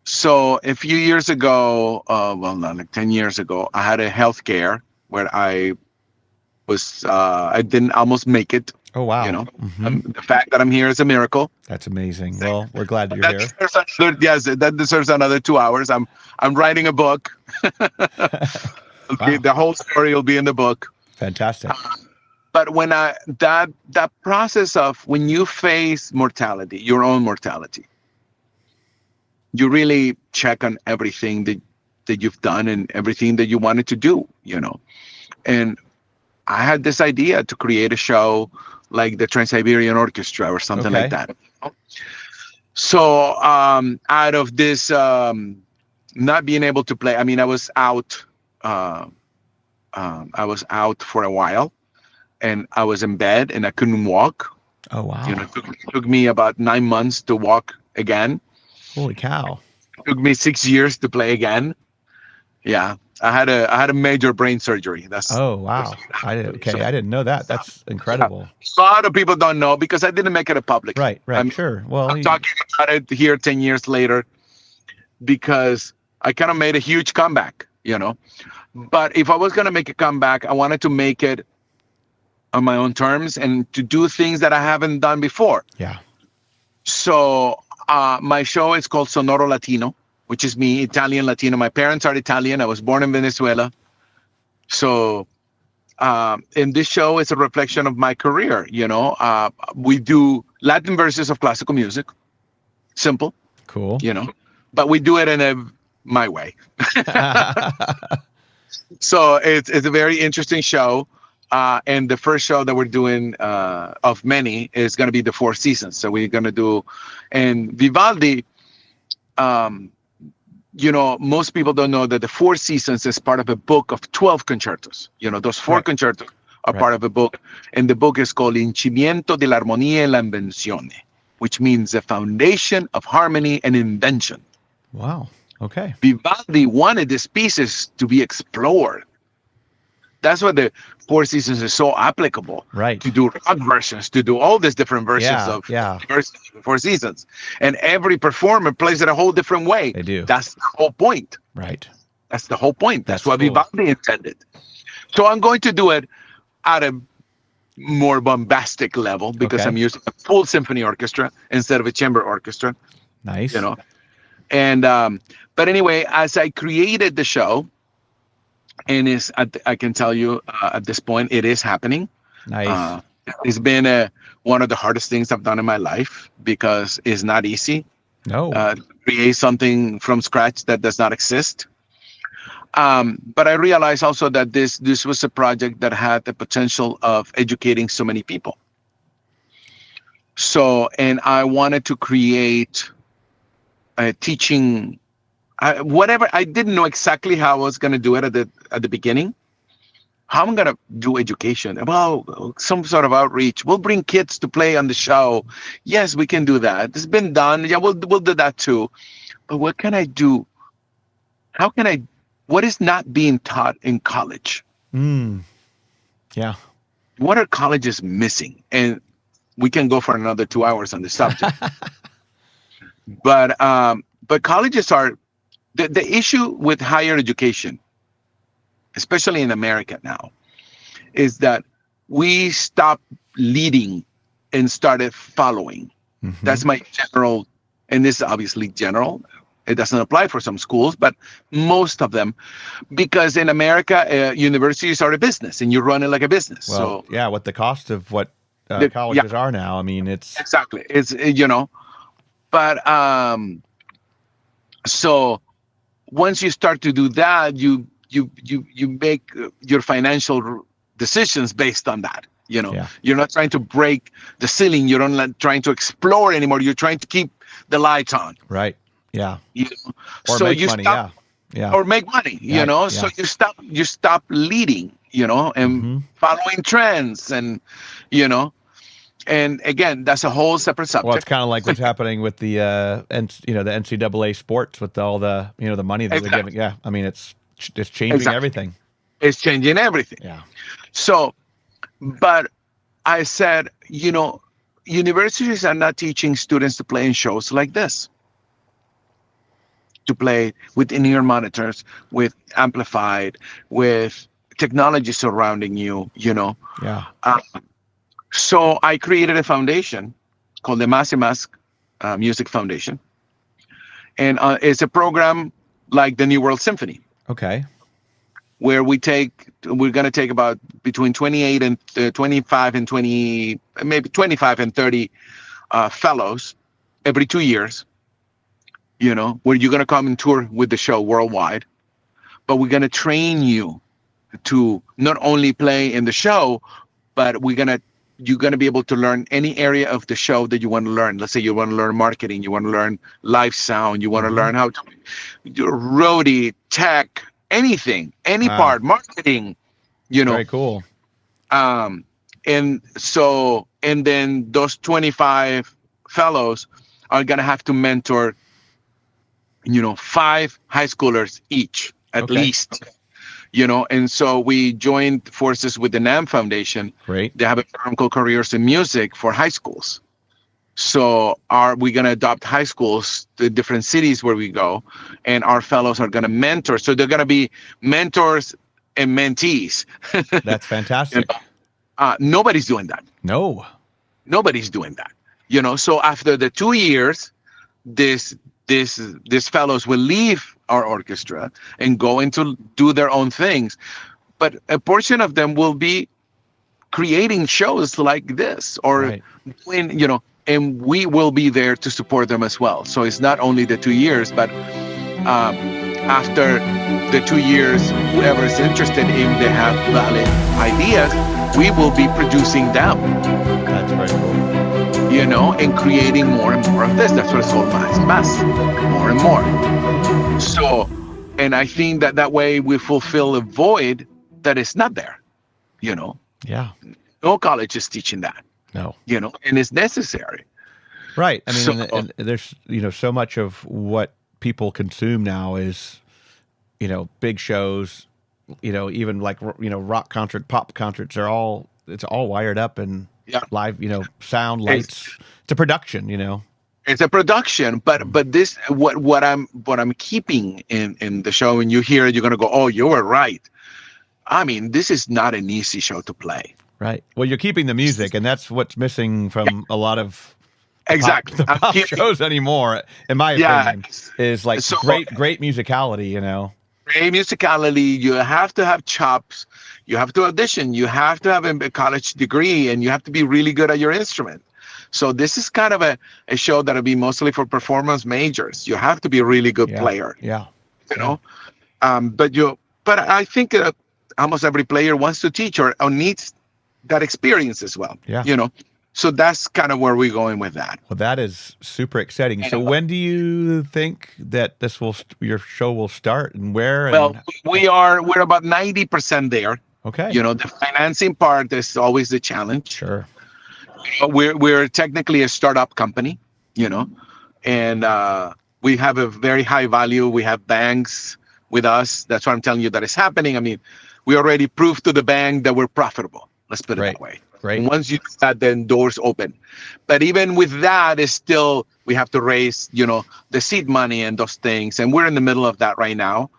So a few years ago, not like 10 years ago, I had a healthcare where I didn't almost make it. Oh, wow. The fact that I'm here is a miracle. That's amazing. Well, we're glad you're here. That deserves another 2 hours. I'm writing a book. The whole story will be in the book. Fantastic. But when that process of when you face mortality, your own mortality, you really check on everything that you've done and everything that you wanted to do, And I had this idea to create a show like the Trans-Siberian Orchestra or something like that. So out of this not being able to play, I was out. I was out for a while, and I was in bed and I couldn't walk. Oh wow! It took me about 9 months to walk again. Holy cow! It took me 6 years to play again. Yeah, I had a major brain surgery. Oh wow! I didn't know that. That's incredible. A lot of people don't know because I didn't make it a public. Right. Sure. Well, I'm talking about it here 10 years later because I kind of made a huge comeback. But if I was gonna make a comeback, I wanted to make it on my own terms and to do things that I haven't done before. Yeah. So my show is called Sonoro Latino, which is me, Italian Latino. My parents are Italian. I was born in Venezuela. So and this show is a reflection of my career. We do Latin versions of classical music. Simple. Cool. But we do it in my way. So it's a very interesting show. And the first show that we're doing of many is going to be the Four Seasons. So we're going to do, and Vivaldi, most people don't know that the Four Seasons is part of a book of 12 concertos. Those four concertos are part of a book. And the book is called Il cimiento de la armonía y la invenzione, which means the foundation of harmony and invention. Wow. Okay. Vivaldi wanted these pieces to be explored. That's why the Four Seasons is so applicable. Right. To do rock versions, to do all these different versions of Four Seasons. And every performer plays it a whole different way. They do. That's the whole point. Right. That's the whole point. That's what cool. Vivaldi intended. So I'm going to do it at a more bombastic level because I'm using a full symphony orchestra instead of a chamber orchestra. Nice. You know. And but anyway, as I created the show, and I can tell you at this point, it is happening. Nice. It's been one of the hardest things I've done in my life because it's not easy. No. Create something from scratch that does not exist. But I realized also that this was a project that had the potential of educating so many people. So, and I wanted to create a teaching. Whatever, I didn't know exactly how I was going to do it at the beginning. How I'm going to do education? Well, some sort of outreach. We'll bring kids to play on the show. Yes, we can do that. It's been done. Yeah, we'll do that too. But what can I do? What is not being taught in college? Yeah. What are colleges missing? And we can go for another 2 hours on the subject. But colleges are, the issue with higher education, especially in America now, is that we stopped leading and started following. Mm-hmm. That's my general, and this is obviously general. It doesn't apply for some schools, but most of them, because in America, universities are a business and you run it like a business. Well, so with the cost of what colleges are now, I mean, it's exactly, but so once you start to do that, you make your financial decisions based on that. You're not trying to break the ceiling. You're not trying to explore anymore. You're trying to keep the lights on. Right. Yeah. Or so make money. Or make money. So you stop leading. And following trends, and and again, that's a whole separate subject. Well, it's kind of like what's happening with the the NCAA sports with all the the money that they're giving. Yeah, I mean it's changing everything. It's changing everything. Yeah. So, but I said, universities are not teaching students to play in shows like this. To play with in-ear monitors, with amplified, with technology surrounding you. Yeah. So I created a foundation called the Massimas Music Foundation. And it's a program like the New World Symphony. Okay. Where we're going to take about between 28 and 25 and 20, maybe 25 and 30 fellows every 2 years, where you're going to come and tour with the show worldwide. But we're going to train you to not only play in the show, but you're going to be able to learn any area of the show that you want to learn. Let's say you want to learn marketing, you want to learn live sound, you want to learn how to do roadie, tech, anything, any part, marketing, Very cool. And then those 25 fellows are going to have to mentor, 5 high schoolers each, at least. And so we joined forces with the NAM Foundation. Great. They have a program called Careers in Music for high schools. So we're going to adopt high schools to different cities where we go, and our fellows are going to mentor. So they're going to be mentors and mentees. That's fantastic. Nobody's doing that. No. Nobody's doing that. So after the 2 years, these fellows will leave our orchestra and go into do their own things. But a portion of them will be creating shows like this or doing, and we will be there to support them as well. So it's not only the 2 years, but after the 2 years, whoever is interested, if they have valid ideas, we will be producing them. That's very cool. And creating more and more of this. That's what it's called, mass, more and more. So, and I think that way we fulfill a void that is not there, Yeah. No college is teaching that. No. And it's necessary. Right. I mean, and there's, so much of what people consume now is, big shows, even like, rock concert, pop concerts are it's all wired up and live, sound, lights. It's a production, It's a production, but this what I'm keeping in the show, and you hear it, you're gonna go, oh, you were right. I mean, this is not an easy show to play. Right. Well, you're keeping the music, and that's what's missing from a lot of exactly pop shows anymore, in my opinion, is like great musicality, Great musicality. You have to have chops. You have to audition. You have to have a college degree, and you have to be really good at your instrument. So this is kind of a show that'll be mostly for performance majors. You have to be a really good player. Yeah. But I think almost every player wants to teach or needs that experience as well. Yeah. So that's kind of where we're going with that. Well, that is super exciting. So when do you think that your show will start, and where? Well, we're about 90% there. Okay. The financing part is always the challenge. Sure. We're technically a startup company, and we have a very high value. We have banks with us. That's why I'm telling you that it's happening. I mean, we already proved to the bank that we're profitable. Let's put it that way. Right. And once you do that, then doors open. But even with that, is still we have to raise, the seed money and those things. And we're in the middle of that right now.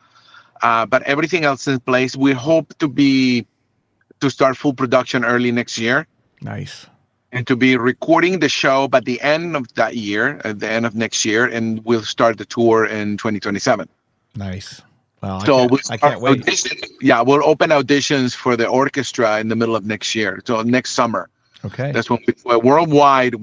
But everything else is in place. We hope to start full production early next year. Nice. And to be recording the show by the end of that year, at the end of next year, and we'll start the tour in 2027. Nice. Well, so I can't wait. We'll open auditions for the orchestra in the middle of next year, so next summer. Okay. That's when we worldwide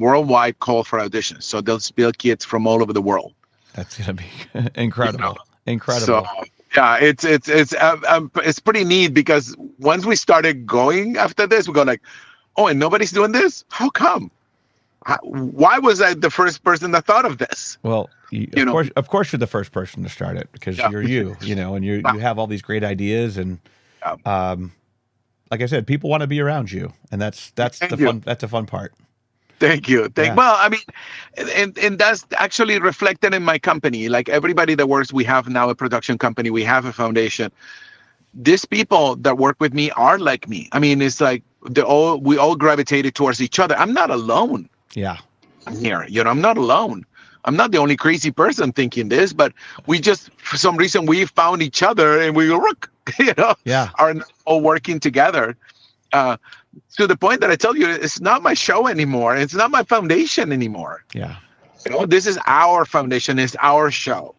call for auditions. So they'll spill kids from all over the world. That's gonna be incredible. Incredible. So it's pretty neat, because once we started going after this, we go like, oh, and nobody's doing this? How come? Why was I the first person that thought of this? Well, of course you're the first person to start it, because you're and you have all these great ideas, and like I said, people want to be around you, and that's a fun part. Thank you. Well, I mean, and that's actually reflected in my company. Like everybody that works, we have now a production company, we have a foundation. These people that work with me are like me. I mean, it's like we all gravitated towards each other. I'm not alone. Yeah. Here, I'm not alone. I'm not the only crazy person thinking this, but we just, for some reason, we found each other, and we are all working together. To the point that I tell you, it's not my show anymore. It's not my foundation anymore. Yeah. This is our foundation. It's our show.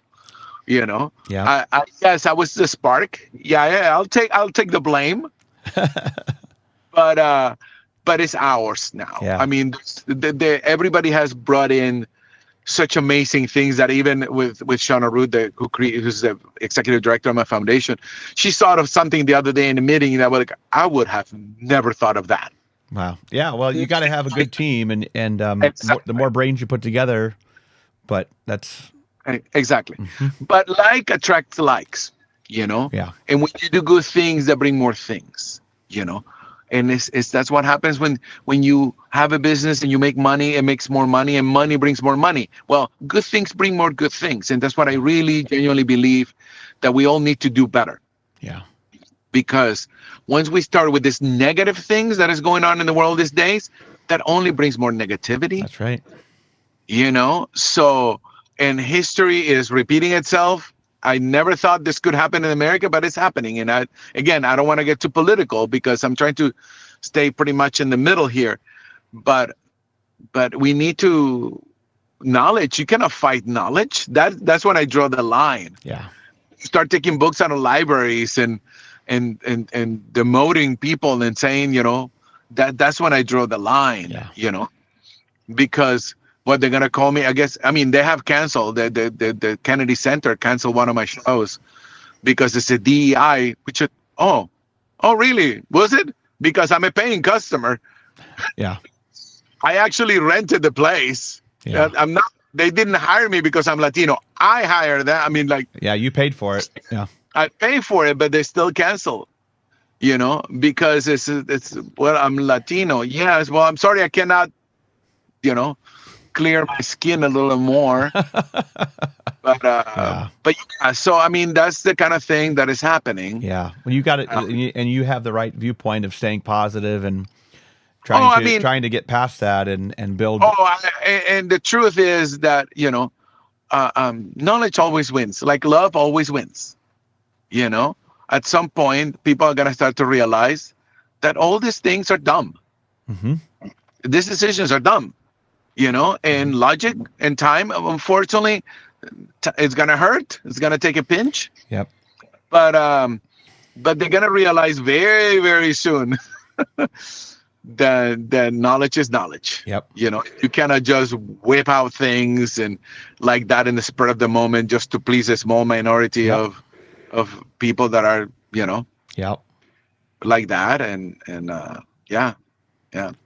Yeah. Yes, I was the spark. Yeah. I'll take the blame. But it's ours now. Yeah. I mean, everybody has brought in such amazing things that even with Shauna Root, who's the executive director of my foundation, she thought of something the other day in a meeting that I would have never thought of that. Wow. Yeah. Well, you got to have a good team, and exactly. The more brains you put together, but that's exactly. Mm-hmm. But like attracts likes, Yeah. And when you do good things, that bring more things, And that's what happens when you have a business and you make money. It makes more money, and money brings more money. Well, good things bring more good things, and that's what I really genuinely believe, that we all need to do better. Yeah. Because once we start with these negative things that is going on in the world these days, that only brings more negativity. That's right. So, and history is repeating itself. I never thought this could happen in America, but it's happening. And I don't want to get too political, because I'm trying to stay pretty much in the middle here. But we need to knowledge. You cannot fight knowledge. That's when I draw the line. Yeah. Start taking books out of libraries and demoting people and saying, that's when I draw the line. Yeah. Because what they're gonna call me, I guess. I mean, they have canceled the Kennedy Center canceled one of my shows because it's a DEI. Which really was it? Because I'm a paying customer. Yeah. I actually rented the place. Yeah. I'm not. They didn't hire me because I'm Latino. I hired them. I mean, like. Yeah, you paid for it. Yeah. I pay for it, but they still cancel. Because it's I'm Latino. Yes. Well, I'm sorry, I cannot. clear my skin a little more. But yeah, so I mean, that's the kind of thing that is happening. Yeah, when you got it, and you have the right viewpoint of staying positive and trying to get past that and build. And the truth is that, you know, knowledge always wins. Like love always wins. You know, at some point, people are gonna start to realize that all these things are dumb. Mm-hmm. These decisions are dumb. You know, and logic and time, unfortunately, it's gonna hurt. It's gonna take a pinch. Yep. But they're gonna realize very, very soon that knowledge is knowledge. Yep. You know, you cannot just whip out things and like that in the spur of the moment just to please a small minority of people that are, you know, like that. And yeah.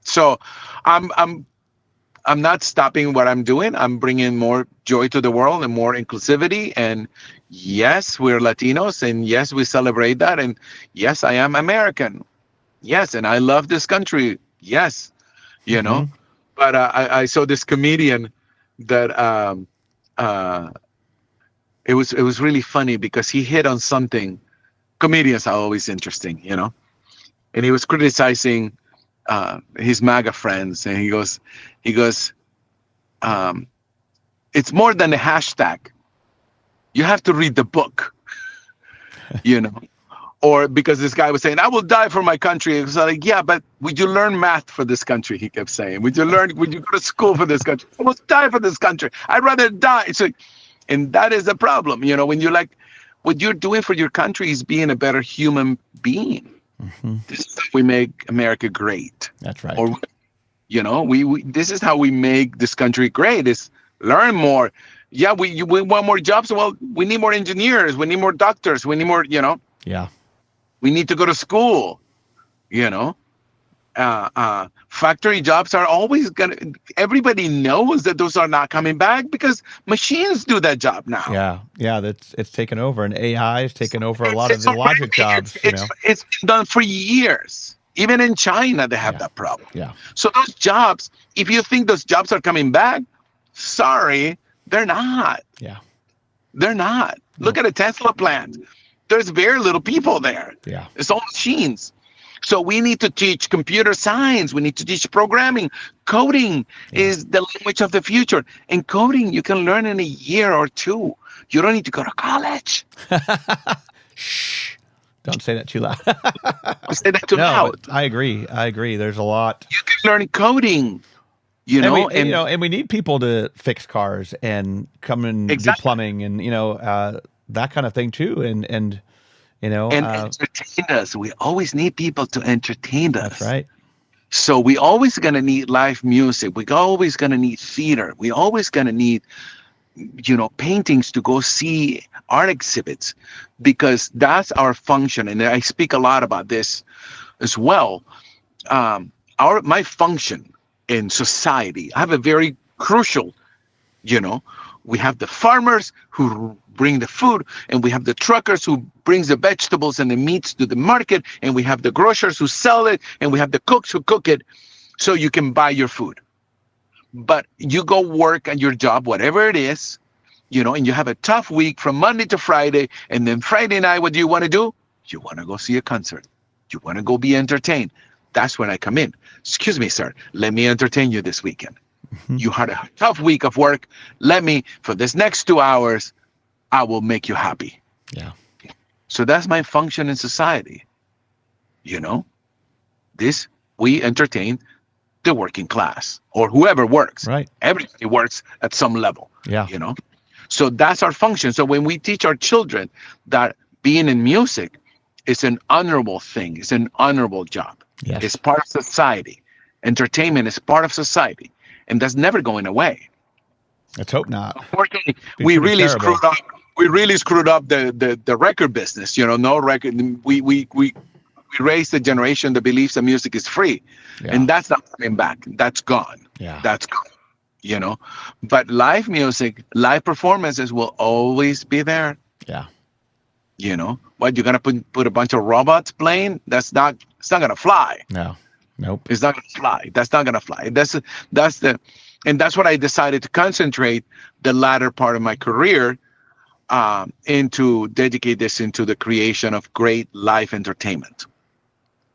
So I'm not stopping what I'm doing. I'm bringing more joy to the world and more inclusivity. And yes, we're Latinos, and yes, we celebrate that. And yes, I am American. Yes, and I love this country. Yes, you know. But I saw this comedian that it was really funny because he hit on something. Comedians are always interesting, you know. And he was criticizing his MAGA friends, and he goes, it's more than a hashtag. You have to read the book, you know. Or because this guy was saying, I will die for my country. It was like, yeah, but would you learn math for this country? He kept saying, would you go to school for this country? I will die for this country. I'd rather die. So, and that is the problem, you know, when you're like, what you're doing for your country is being a better human being. This is how we make America great. That's right. Or, you know, we this is how we make this country great, is learn more. Yeah, we want more jobs. Well, we need more engineers. We need more doctors. We need more, you know. Yeah. We need to go to school, you know. Factory jobs are always everybody knows that those are not coming back because machines do that job now. Yeah, it's taken over, and AI has taken over a lot of the logic jobs. It's been done for years. Even in China, they have that problem. Yeah. So those jobs, if you think those jobs are coming back, sorry, they're not. Yeah. They're not. Look at a Tesla plant. There's very little people there. Yeah. It's all machines. So we need to teach computer science. We need to teach programming. Coding is the language of the future. And coding, you can learn in a year or two. You don't need to go to college. Shh. Don't say that too loud. Don't say that too loud. I agree. There's a lot. You can learn coding. You know, and we need people to fix cars and come and do plumbing and, you know, that kind of thing too. And you know, and entertain us. We always need people to entertain us. That's right. So we always going to need live music. We always going to need theater. We always going to need, you know, paintings to go see art exhibits, because that's our function. And I speak a lot about this as well. My function in society, I have a very crucial, you know, we have the farmers who bring the food, and we have the truckers who brings the vegetables and the meats to the market, and we have the grocers who sell it, and we have the cooks who cook it so you can buy your food. But you go work at your job, whatever it is, you know, and you have a tough week from Monday to Friday, and then Friday night, what do you want to do? You want to go see a concert. You want to go be entertained. That's when I come in. Excuse me, sir, let me entertain you this weekend. You had a tough week of work. Let me, for this next 2 hours, I will make you happy. Yeah. So that's my function in society. You know, we entertain the working class or whoever works. Right. Everybody works at some level. Yeah. You know, so that's our function. So when we teach our children that being in music is an honorable thing, it's an honorable job. Yes. It's part of society. Entertainment is part of society. And that's never going away. Let's hope not. Unfortunately, we really screwed up. We really screwed up the record business. You know, no record. We raised the generation that believes that music is free, and that's not coming back. That's gone. Yeah, that's gone. You know, but live music, live performances will always be there. Yeah. You know, what, you're gonna put a bunch of robots playing? It's not gonna fly. No. Nope. It's not gonna fly. That's not gonna fly. That's the And that's what I decided to concentrate the latter part of my career into dedicate this into the creation of great live entertainment.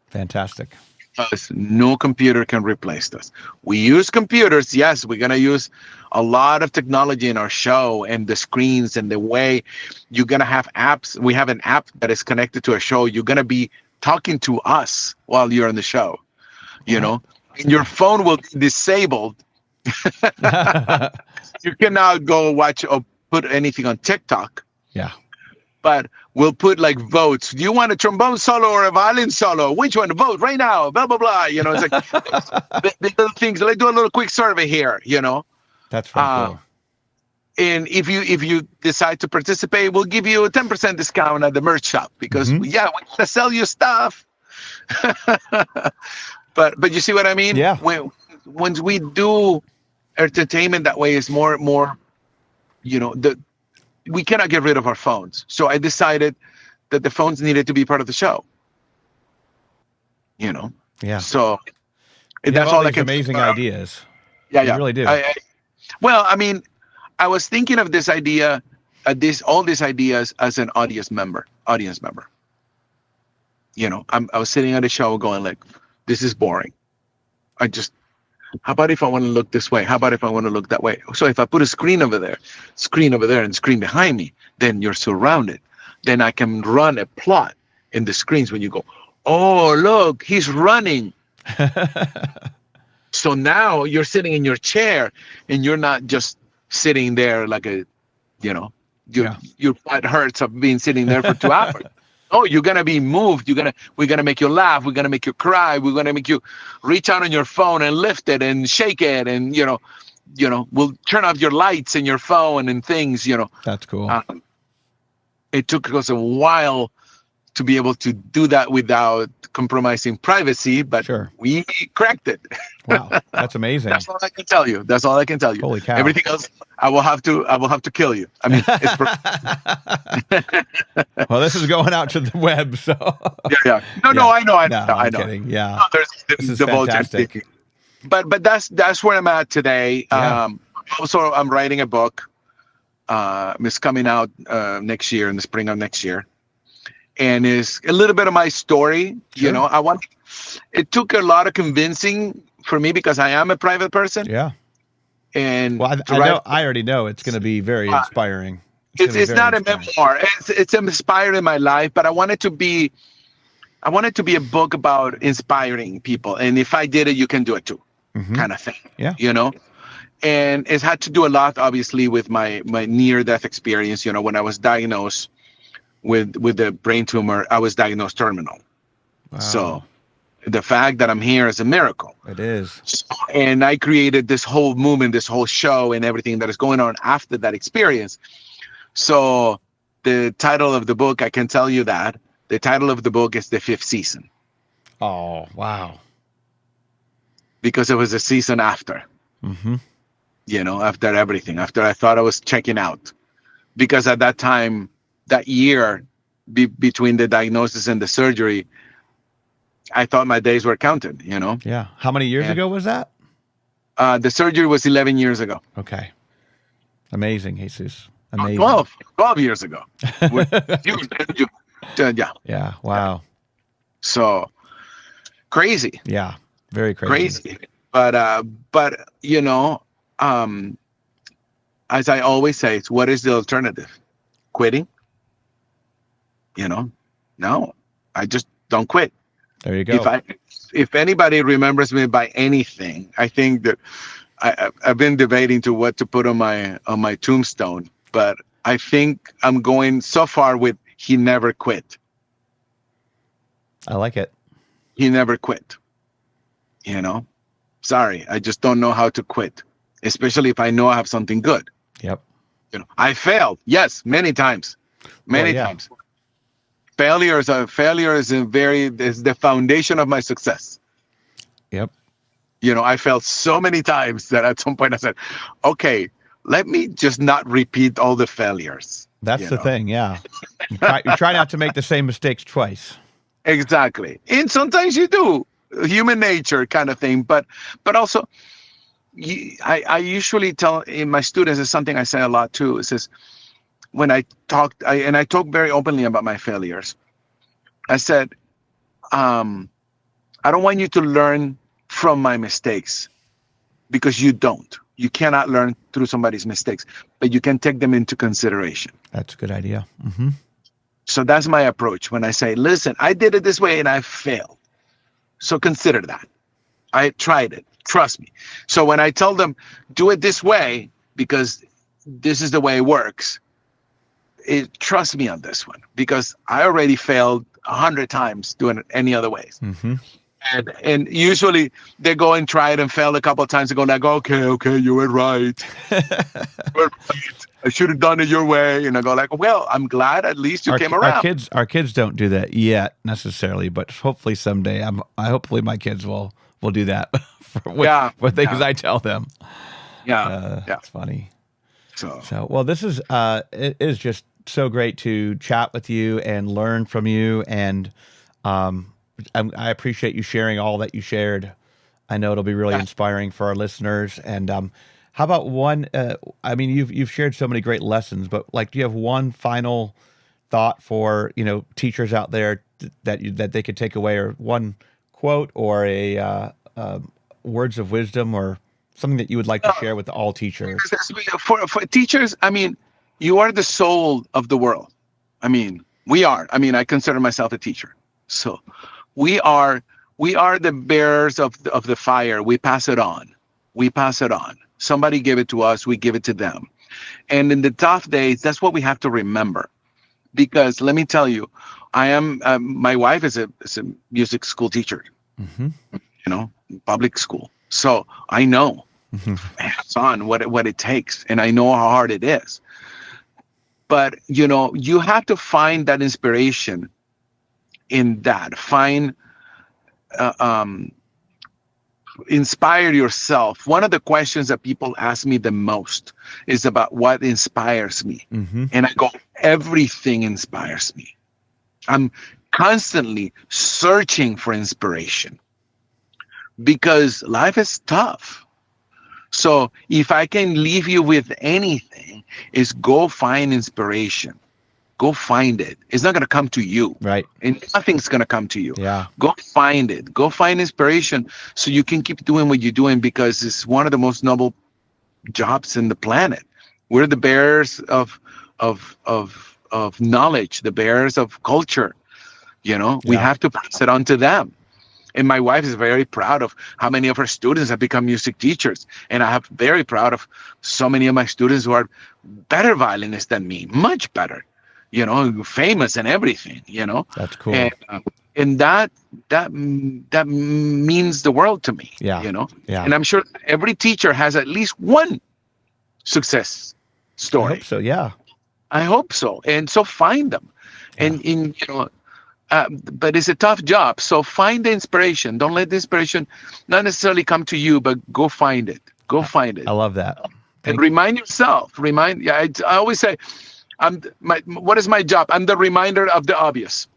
Fantastic. Because no computer can replace this. We use computers. Yes, we're going to use a lot of technology in our show and the screens and the way you're going to have apps. We have an app that is connected to a show. You're going to be talking to us while you're on the show. You know, and your phone will be disabled. You cannot go watch or put anything on TikTok. Yeah. But we'll put like votes. Do you want a trombone solo or a violin solo? Which one? Vote right now. Blah, blah, blah. You know, it's like the little things. Let's do a little quick survey here, you know. That's very cool. And if you decide to participate, we'll give you a 10% discount at the merch shop because, we want to sell you stuff. But you see what I mean? Yeah. Once we do entertainment that way, is more, you know, we cannot get rid of our phones. So I decided that the phones needed to be part of the show. You know? Yeah. So that's all like amazing ideas. Yeah, you really do. Well, I mean, I was thinking of this idea, all these ideas as an audience member. You know, I was sitting at a show going like, this is boring. How about if I want to look this way? How about if I want to look that way? So if I put a screen over there, and screen behind me, then you're surrounded. Then I can run a plot in the screens when you go, oh, look, he's running. So now you're sitting in your chair and you're not just sitting there like your butt hurts of being sitting there for 2 hours. Oh, you're going to be moved. We're going to make you laugh. We're going to make you cry. We're going to make you reach out on your phone and lift it and shake it. And, we'll turn off your lights in your phone and things, That's cool. It took us a while to be able to do that without compromising privacy, but we cracked it. Wow, that's amazing. That's all I can tell you. Holy cow. Everything else, I will have to kill you. I mean, it's well, this is going out to the web, so yeah. No, I know. I'm kidding. Yeah, this is fantastic. But that's where I'm at today. Yeah. Also, I'm writing a book. It's coming out next year, in the spring of next year. And it's a little bit of my story. Sure. It took a lot of convincing for me because I am a private person. Yeah. And I already know it's going to be very inspiring. It's not a memoir. It's inspired in my life, but I want it to be a book about inspiring people. And if I did it, you can do it too, kind of thing. Yeah. And it's had to do a lot, obviously, with my near-death experience. When I was diagnosed with the brain tumor, I was diagnosed terminal. Wow. So the fact that I'm here is a miracle. It is. And I created this whole movement, this whole show and everything that is going on after that experience. So the title of the book, I can tell you that. The title of the book is The Fifth Season. Oh, wow. Because it was a season after. After everything. After I thought I was checking out. Because at that time, that year between the diagnosis and the surgery, I thought my days were counted, Yeah. How many years ago was that? The surgery was 11 years ago. Okay. Amazing, Jesus. Amazing. 12 years ago. Yeah. Yeah. Wow. So crazy. Yeah. Very crazy. But as I always say, what is the alternative? Quitting? No, I just don't quit. There you go. If anybody remembers me by anything, I think that I've been debating to what to put on my tombstone, but I think I'm going so far with he never quit. I like it. He never quit. Sorry, I just don't know how to quit, especially if I know I have something good. Yep. I failed. Yes, many times. Many times. Failure is the foundation of my success. Yep. I failed so many times that at some point I said, okay, let me just not repeat all the failures. That's the thing. Yeah. You try not to make the same mistakes twice. Exactly. And sometimes you do, human nature kind of thing. But also, I usually tell my students, it's something I say a lot too. It says, when I talk very openly about my failures, I said, I don't want you to learn from my mistakes, because you don't. You cannot learn through somebody's mistakes, but you can take them into consideration. That's a good idea. Mm-hmm. So that's my approach when I say, listen, I did it this way and I failed. So consider that. I tried it. Trust me. So when I tell them, do it this way, because this is the way it works, trust me on this one, because I already failed 100 times doing it any other ways. Mm-hmm. And usually they go and try it and fail a couple of times and go like, okay, you were right. You were right. I should have done it your way. And I go like, well, I'm glad at least you came around. Our kids don't do that yet necessarily, but hopefully someday hopefully my kids will do that with things I tell them. Yeah. It's funny. So well, this is it is just so great to chat with you and learn from you, and I appreciate you sharing all that you shared. I know it'll be really inspiring for our listeners. And how about one? I mean, you've shared so many great lessons, but like, do you have one final thought for teachers out there that they could take away, or one quote, or a words of wisdom, or something that you would like to share with all teachers? For teachers, I mean, you are the soul of the world. I mean, we are. I mean, I consider myself a teacher, so. We are the bearers of the fire. We pass it on. Somebody gave it to us. We give it to them. And in the tough days, that's what we have to remember. Because let me tell you, I am. My wife is a music school teacher. Mm-hmm. Public school. So I know hands-on what it takes, and I know how hard it is. But you have to find that inspiration in that. Inspire yourself. One of the questions that people ask me the most is about what inspires me. Mm-hmm. And I go, everything inspires me. I'm constantly searching for inspiration because life is tough. So if I can leave you with anything, is go find inspiration. Go find it. It's not going to come to you. Right. And nothing's going to come to you. Yeah. Go find it. Go find inspiration so you can keep doing what you're doing, because it's one of the most noble jobs in the planet. We're the bearers of knowledge, the bearers of culture. We have to pass it on to them. And my wife is very proud of how many of her students have become music teachers. And I'm very proud of so many of my students who are better violinists than me, much better. Famous and everything, That's cool. And that means the world to me, Yeah. And I'm sure every teacher has at least one success story. I hope so. Yeah. I hope so. And so find them. Yeah. But it's a tough job. So find the inspiration. Don't let the inspiration not necessarily come to you, but go find it. Go find it. I love that. And remind yourself. I always say, what is my job? I'm the reminder of the obvious.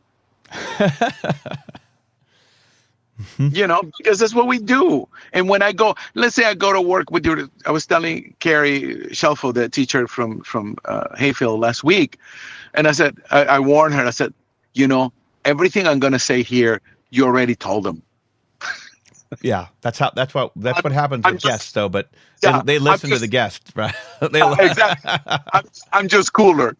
Because that's what we do. And when I go, let's say I go to work with you. I was telling Carrie Shelfo, the teacher from Hayfield last week, and I said, I warned her. I said, everything I'm going to say here, you already told them. Yeah, that's what happens with guests, though. But they listen to the guests, right? Exactly. I'm just cooler.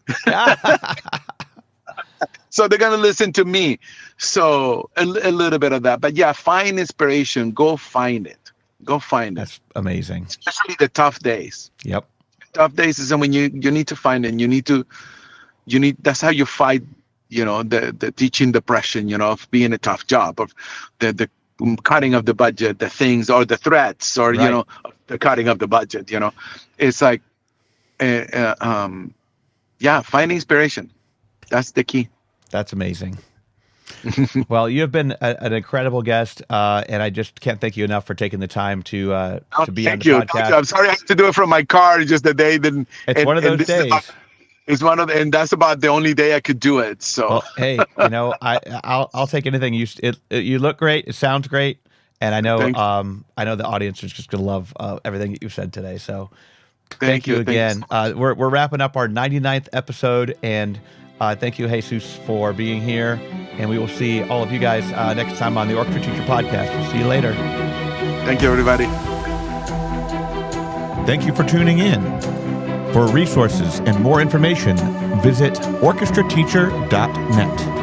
So they're gonna listen to me. So a little bit of that, but find inspiration. Go find it. That's amazing. Especially the tough days. Yep. Tough days is when you need to find it. You need. That's how you fight. The teaching depression. Of being a tough job, of the cutting of the budget, the things, or the threats, or right. The cutting of the budget. It's like, find inspiration. That's the key. That's amazing. Well, you have been an incredible guest, and I just can't thank you enough for taking the time to be on the podcast. I'm sorry I had to do it from my car. Just the day. It's one of those days. And that's about the only day I could do it. So, well, hey, I'll take anything. You look great. It sounds great, And I know the audience is just going to love everything that you've said today. So thank you again. We're wrapping up our 99th episode, and thank you, Jesus, for being here. And we will see all of you guys next time on the Orchestra Teacher Podcast. We'll see you later. Thank you, everybody. Thank you for tuning in. For resources and more information, visit orchestrateacher.net.